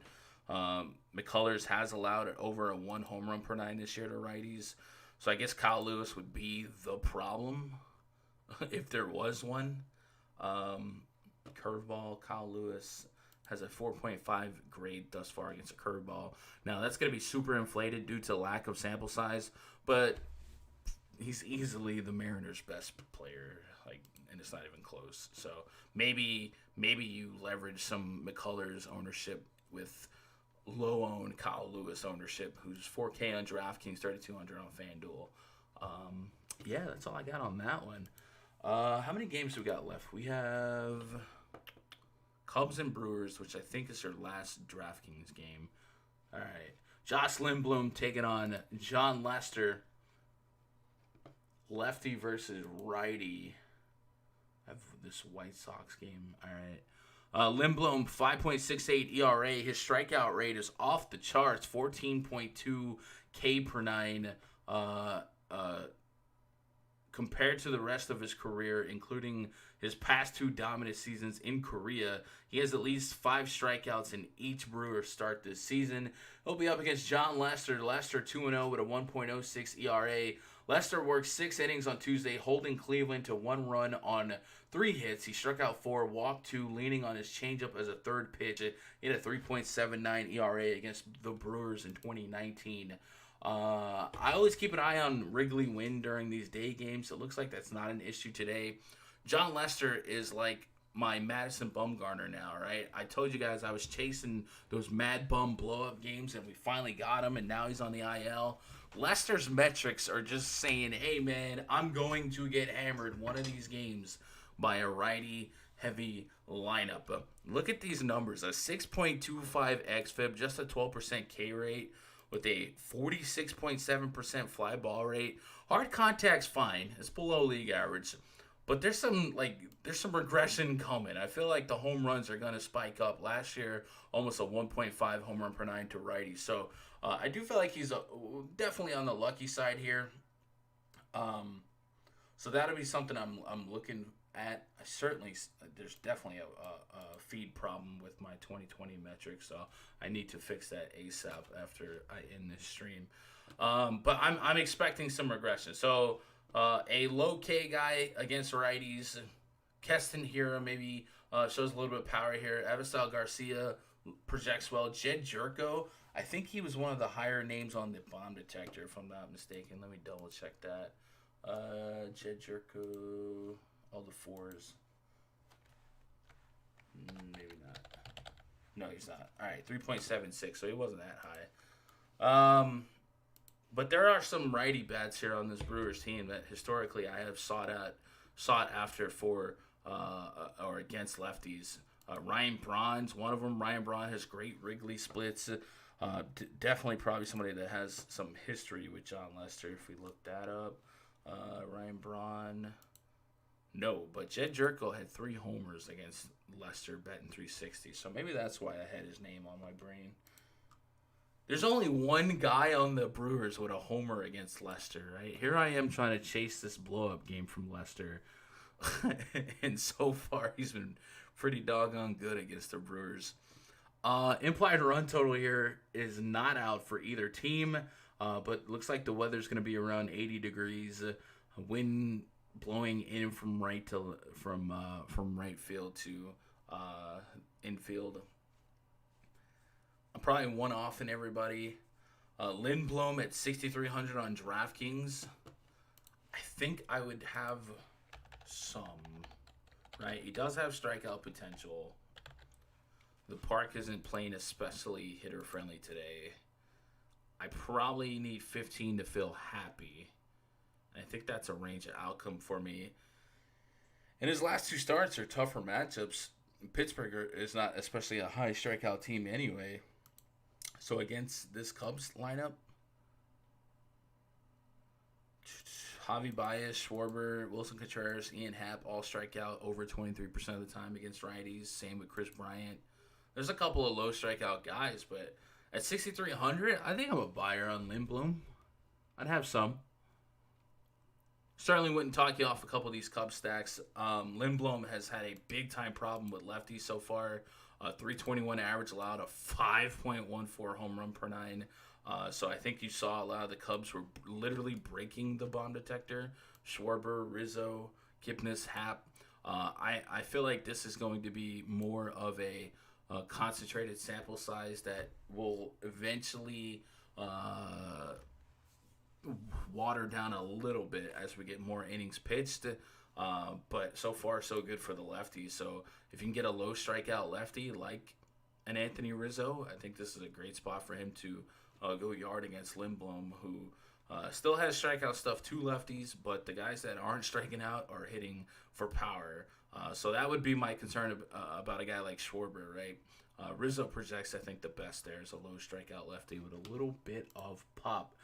McCullers has allowed over a 1 home run per 9 this year to righties. So I guess Kyle Lewis would be the problem if there was one. Curveball, Kyle Lewis has a 4.5 grade thus far against a curveball. Now, that's going to be super inflated due to lack of sample size, but he's easily the Mariners' best player, and it's not even close. So maybe you leverage some McCullers ownership with low-owned Kyle Lewis ownership, who's 4K on DraftKings, 3,200 on FanDuel. Yeah, that's all I got on that one. How many games do we got left? We have Cubs and Brewers, which I think is their last DraftKings game. All right. Josh Lindblom taking on John Lester. Lefty versus righty. I have this White Sox game. All right. Lindblom, 5.68 ERA. His strikeout rate is off the charts, 14.2 K per 9. Compared to the rest of his career, including his past 2 dominant seasons in Korea, he has at least 5 strikeouts in each Brewer start this season. He'll be up against John Lester. Lester 2-0 with a 1.06 ERA. Lester worked 6 innings on Tuesday, holding Cleveland to 1 run on 3 hits. He struck out 4, walked 2, leaning on his changeup as a third pitch. He had a 3.79 ERA against the Brewers in 2019. I always keep an eye on Wrigley Wind during these day games. It looks like that's not an issue today. John Lester is like my Madison Bumgarner now, right? I told you guys I was chasing those Mad Bum blow-up games, and we finally got him, and now he's on the IL. Lester's metrics are just saying, hey, man, I'm going to get hammered one of these games by a righty-heavy lineup. Look at these numbers. A 6.25 xFIP, just a 12% K rate, with a 46.7% fly ball rate. Hard contact's fine. It's below league average. But there's some regression coming. I feel like the home runs are going to spike up. Last year, almost a 1.5 home run per 9 to righties. So I do feel like he's definitely on the lucky side here. So that'll be something I'm looking at. There's definitely a feed problem with my 2020 metrics, so I need to fix that ASAP after I end this stream. But I'm expecting some regression. So a low K guy against righties. Keston Hira maybe shows a little bit of power here. Avisal Garcia projects well. Jed Jerko, I think he was one of the higher names on the bomb detector, if I'm not mistaken. Let me double check that. Jed Jerko, all the 4s. Maybe not. No, he's not. All right, 3.76, so he wasn't that high. But there are some righty bats here on this Brewers team that historically I have sought after for or against lefties. Ryan Braun's one of them. Ryan Braun has great Wrigley splits. Definitely probably somebody that has some history with John Lester if we look that up. Ryan Braun. No, but Jed Jerko had 3 homers against Lester betting 360. So maybe that's why I had his name on my brain. There's only one guy on the Brewers with a homer against Lester, right? Here I am trying to chase this blow-up game from Lester. And so far, he's been pretty doggone good against the Brewers. Implied run total here is not out for either team, but looks like the weather's going to be around 80 degrees. Wind blowing in from right field to infield. I'm probably one off in everybody. Lindblom at 6,300 on DraftKings. I think I would have some. Right, he does have strikeout potential. The park isn't playing especially hitter friendly today. I probably need 15 to feel happy. I think that's a range of outcome for me. And his last 2 starts are tougher matchups. Pittsburgh is not especially a high strikeout team anyway. So against this Cubs lineup, Javi Baez, Schwarber, Wilson Contreras, Ian Happ all strike out over 23% of the time against righties. Same with Chris Bryant. There's a couple of low strikeout guys, but at 6,300, I think I'm a buyer on Lindblom. I'd have some. Certainly wouldn't talk you off a couple of these Cubs stacks. Lindblom has had a big-time problem with lefties so far. 321 average allowed, a 5.14 home run per 9. So I think you saw a lot of the Cubs were literally breaking the bomb detector. Schwarber, Rizzo, Kipnis, Happ. I feel like this is going to be more of a concentrated sample size that will eventually water down a little bit as we get more innings pitched. But so far, so good for the lefties. So if you can get a low strikeout lefty like an Anthony Rizzo, I think this is a great spot for him to go yard against Lindblom, who still has strikeout stuff to lefties, but the guys that aren't striking out are hitting for power. So that would be my concern about a guy like Schwarber, right? Rizzo projects, I think, the best there is a low strikeout lefty with a little bit of pop.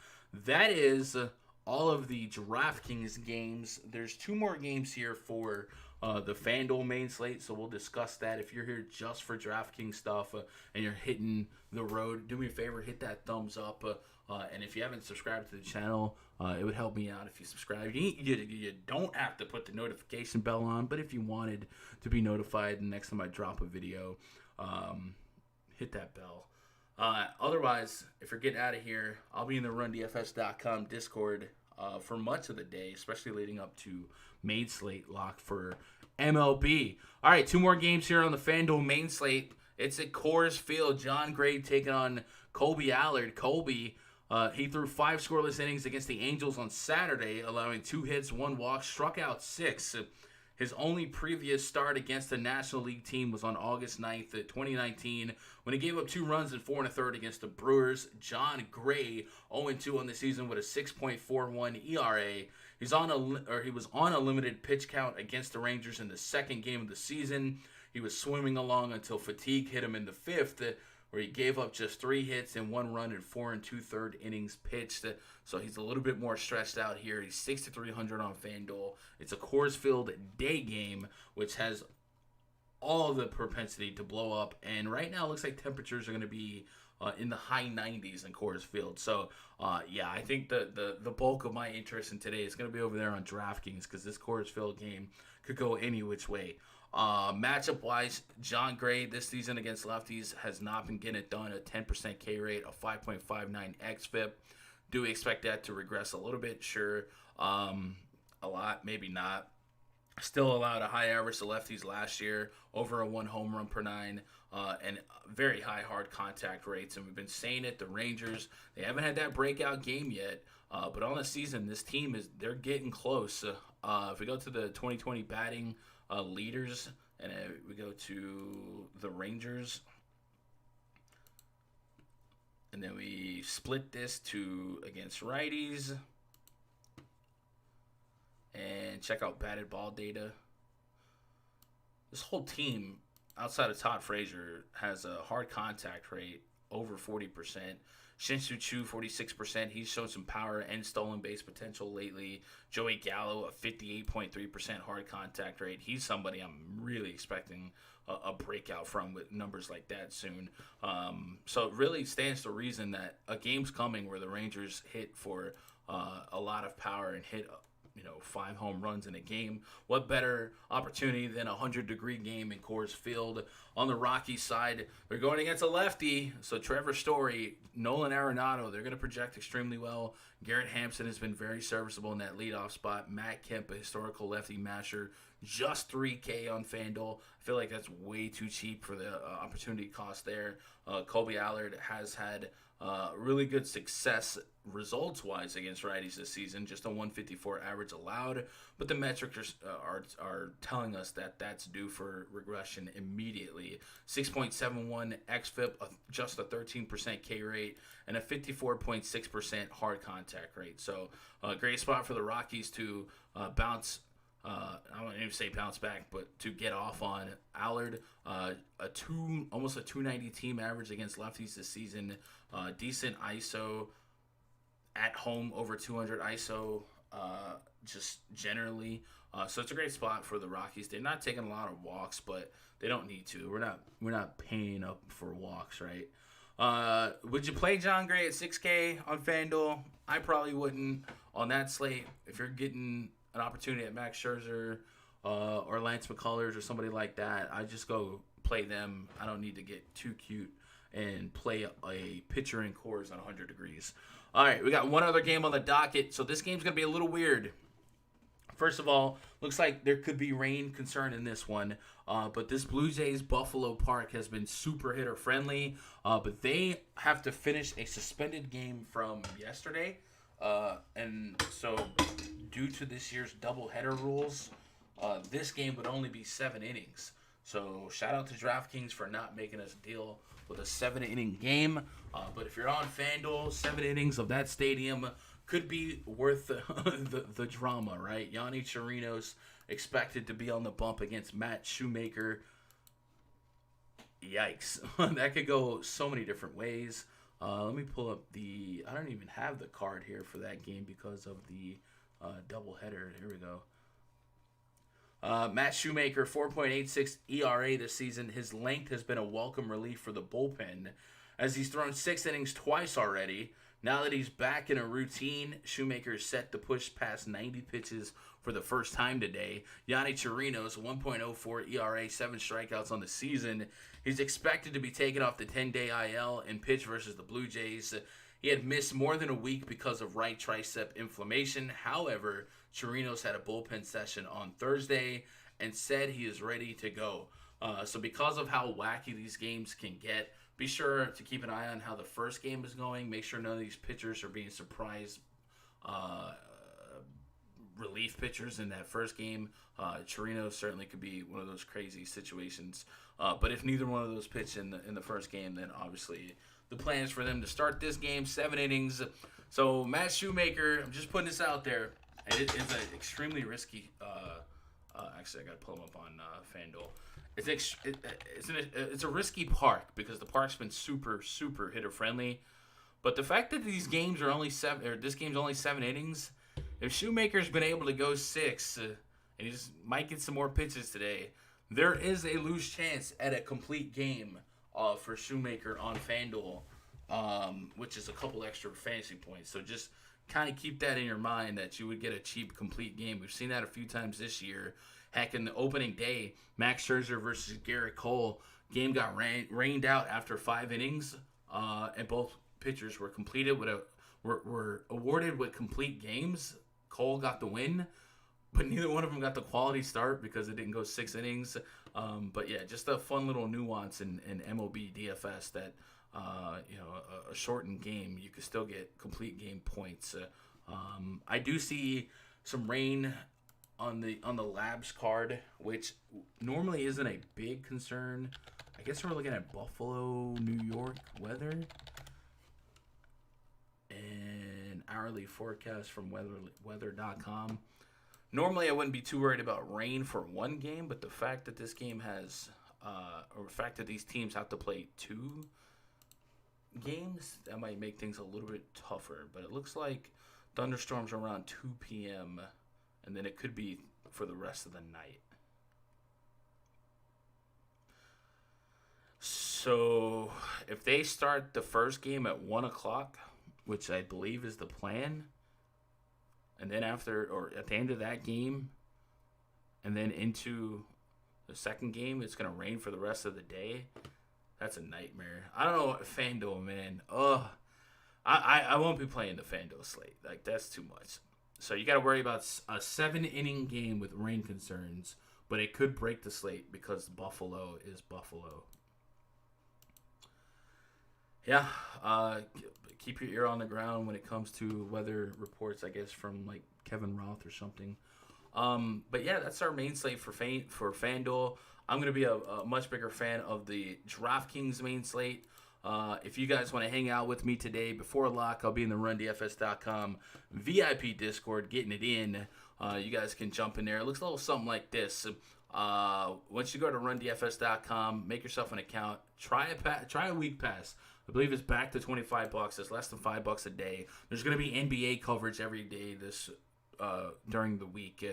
That is all of the DraftKings games. There's 2 more games here for the FanDuel main slate, so we'll discuss that. If you're here just for DraftKings stuff and you're hitting the road, do me a favor, hit that thumbs up. And if you haven't subscribed to the channel, it would help me out if you subscribe. You don't have to put the notification bell on, but if you wanted to be notified next time I drop a video, hit that bell. Otherwise, if you're getting out of here, I'll be in the RunDFS.com Discord for much of the day, especially leading up to main slate lock for MLB. All right, 2 more games here on the FanDuel main slate. It's at Coors Field. John Gray taking on Colby Allard. Colby, he threw 5 scoreless innings against the Angels on Saturday, allowing 2 hits, 1 walk, struck out 6. His only previous start against the National League team was on August 9th, 2019, when he gave up 2 runs and 4 1/3 against the Brewers. John Gray, 0-2 on the season with a 6.41 ERA. He was on a limited pitch count against the Rangers in the 2nd game of the season. He was swimming along until fatigue hit him in the 5th, where he gave up just 3 hits and 1 run in 4 2/3 innings pitched. So he's a little bit more stretched out here. He's 6,300 on FanDuel. It's a Coors Field day game, which has all the propensity to blow up. And right now, it looks like temperatures are going to be in the high 90s in Coors Field. So, yeah, I think the bulk of my interest in today is going to be over there on DraftKings, because this Coors Field game could go any which way. Matchup-wise, John Gray this season against lefties has not been getting it done. A 10% K rate, a 5.59 xFIP. Do we expect that to regress a little bit? Sure. A lot, maybe not. Still allowed a high average to lefties last year, over a 1 home run per 9, and very high hard contact rates. And we've been saying it, the Rangers, they haven't had that breakout game yet. But on the season, this team they're getting close. If we go to the 2020 batting leaders, and we go to the Rangers, and then we split this to against righties, and check out batted ball data. This whole team, outside of Todd Frazier, has a hard contact rate over 40%. Shin-Soo Choo, 46%. He's shown some power and stolen base potential lately. Joey Gallo, a 58.3% hard contact rate. He's somebody I'm really expecting a breakout from with numbers like that soon. So it really stands to reason that a game's coming where the Rangers hit for a lot of power and hit 5 home runs in a game. What better opportunity than a 100-degree game in Coors Field? On the Rockies side, they're going against a lefty. So Trevor Story, Nolan Arenado, they're going to project extremely well. Garrett Hampson has been very serviceable in that leadoff spot. Matt Kemp, a historical lefty masher, just $3K on FanDuel. I feel like that's way too cheap for the opportunity cost there. Colby Allard has had really good success results-wise against righties this season, just a 154 average allowed, but the metrics are telling us that that's due for regression immediately. 6.71 xFIP, just a 13% K rate, and a 54.6% hard contact rate. So a great spot for the Rockies to bounce. I won't even say bounce back, but to get off on Allard. Almost a 290 team average against lefties this season. Decent ISO at home, over 200 ISO, just generally. So it's a great spot for the Rockies. They're not taking a lot of walks, but they don't need to. We're not paying up for walks, right? Would you play John Gray at 6K on FanDuel? I probably wouldn't on that slate. If you're getting an opportunity at Max Scherzer or Lance McCullers or somebody like that, I just go play them. I don't need to get too cute and play a pitcher in Coors on 100 degrees. All right, we got one other game on the docket, so this game's going to be a little weird. First of all, looks like there could be rain concern in this one, but this Blue Jays Buffalo Park has been super hitter friendly, but they have to finish a suspended game from yesterday, and so due to this year's doubleheader rules, this game would only be 7 innings. So shout out to DraftKings for not making us deal with a 7-inning game. But if you're on FanDuel, 7 innings of that stadium could be worth the drama, right? Yonny Chirinos expected to be on the bump against Matt Shoemaker. Yikes. That could go so many different ways. Let me pull up I don't even have the card here for that game because of the doubleheader. Here we go. Matt Shoemaker, 4.86 ERA this season. His length has been a welcome relief for the bullpen, as he's thrown 6 innings twice already. Now that he's back in a routine, Shoemaker is set to push past 90 pitches for the first time today. Yonny Chirinos, 1.04 ERA, 7 strikeouts on the season. He's expected to be taken off the 10-day IL and pitch versus the Blue Jays. He had missed more than a week because of right tricep inflammation. However, Chirinos had a bullpen session on Thursday and said he is ready to go. So because of how wacky these games can get, be sure to keep an eye on how the first game is going. Make sure none of these pitchers are being surprise relief pitchers in that first game. Chirinos certainly could be one of those crazy situations. But if neither one of those pitch in the first game, then obviously the plan is for them to start this game, 7 innings. So Matt Shoemaker, I'm just putting this out there. It's an extremely risky. Actually, I got to pull him up on FanDuel. It's a risky park because the park's been super hitter friendly. But the fact that these games are only this game's only 7 innings, if Shoemaker's been able to go 6, and he just might get some more pitches today, there is a loose chance at a complete game for Shoemaker on FanDuel, which is a couple extra fantasy points. So just kind of keep that in your mind that you would get a cheap complete game. We've seen that a few times this year. Heck, in the opening day, Max Scherzer versus Garrett Cole, game got rained out after 5 innings, and both pitchers were were awarded with complete games. Cole got the win, but neither one of them got the quality start because it didn't go 6 innings. But yeah, just a fun little nuance in MLB DFS that a shortened game, you could still get complete game points. I do see some rain on the Labs card, which normally isn't a big concern. I guess we're looking at Buffalo, New York weather. And hourly forecast from weather.com. Normally, I wouldn't be too worried about rain for one game, but the fact that this game has or the fact that these teams have to play 2 games, that might make things a little bit tougher. But it looks like thunderstorms are around 2 p.m., and then it could be for the rest of the night. So if they start the first game at 1 o'clock, which I believe is the plan, and then after, or at the end of that game, and then into the second game, it's going to rain for the rest of the day. That's a nightmare. I don't know, FanDuel, man. I won't be playing the FanDuel slate. Like, that's too much. So you got to worry about a 7-inning game with rain concerns, but it could break the slate because Buffalo is Buffalo. Yeah, keep your ear on the ground when it comes to weather reports, I guess, from like Kevin Roth or something. But yeah, that's our main slate for FanDuel. I'm going to be a much bigger fan of the DraftKings main slate. If you guys want to hang out with me today before lock, I'll be in the RunDFS.com VIP Discord getting it in. You guys can jump in there. It looks a little something like this. Once you go to RunDFS.com, make yourself an account. Try a week pass. I believe it's back to $25. It's less than $5 a day. There's going to be NBA coverage every day during the week.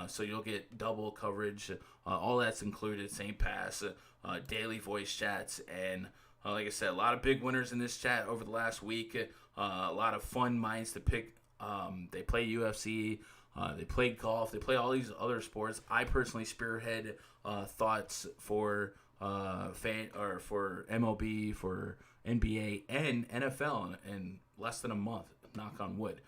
So you'll get double coverage. All that's included. Same pass, daily voice chats, and like I said, a lot of big winners in this chat over the last week. A lot of fun minds to pick. They play UFC. They play golf. They play all these other sports. I personally spearhead thoughts for for MLB, for NBA, and NFL in less than a month. Knock on wood.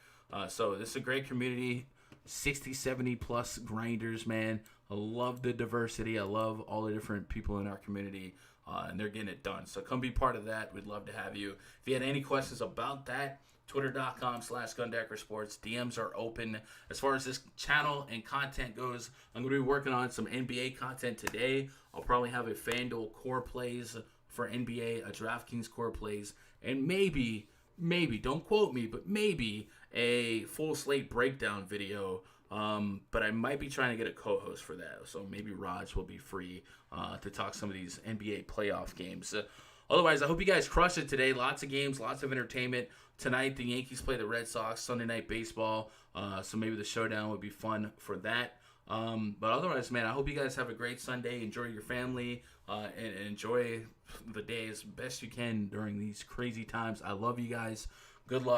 So this is a great community. 60, 70 plus grinders, man. I love the diversity. I love all the different people in our community, and they're getting it done. So come be part of that. We'd love to have you. If you had any questions about that, Twitter.com/GundeckerSports. DMs are open. As far as this channel and content goes, I'm going to be working on some NBA content today. I'll probably have a FanDuel core plays for NBA, a DraftKings core plays, and maybe, don't quote me, but maybe a full slate breakdown video. But I might be trying to get a co-host for that. So maybe Raj will be free to talk some of these NBA playoff games. Otherwise, I hope you guys crush it today. Lots of games, lots of entertainment. Tonight, the Yankees play the Red Sox. Sunday Night Baseball. So maybe the showdown would be fun for that. But otherwise, man, I hope you guys have a great Sunday. Enjoy your family and enjoy the day as best you can during these crazy times. I love you guys. Good luck.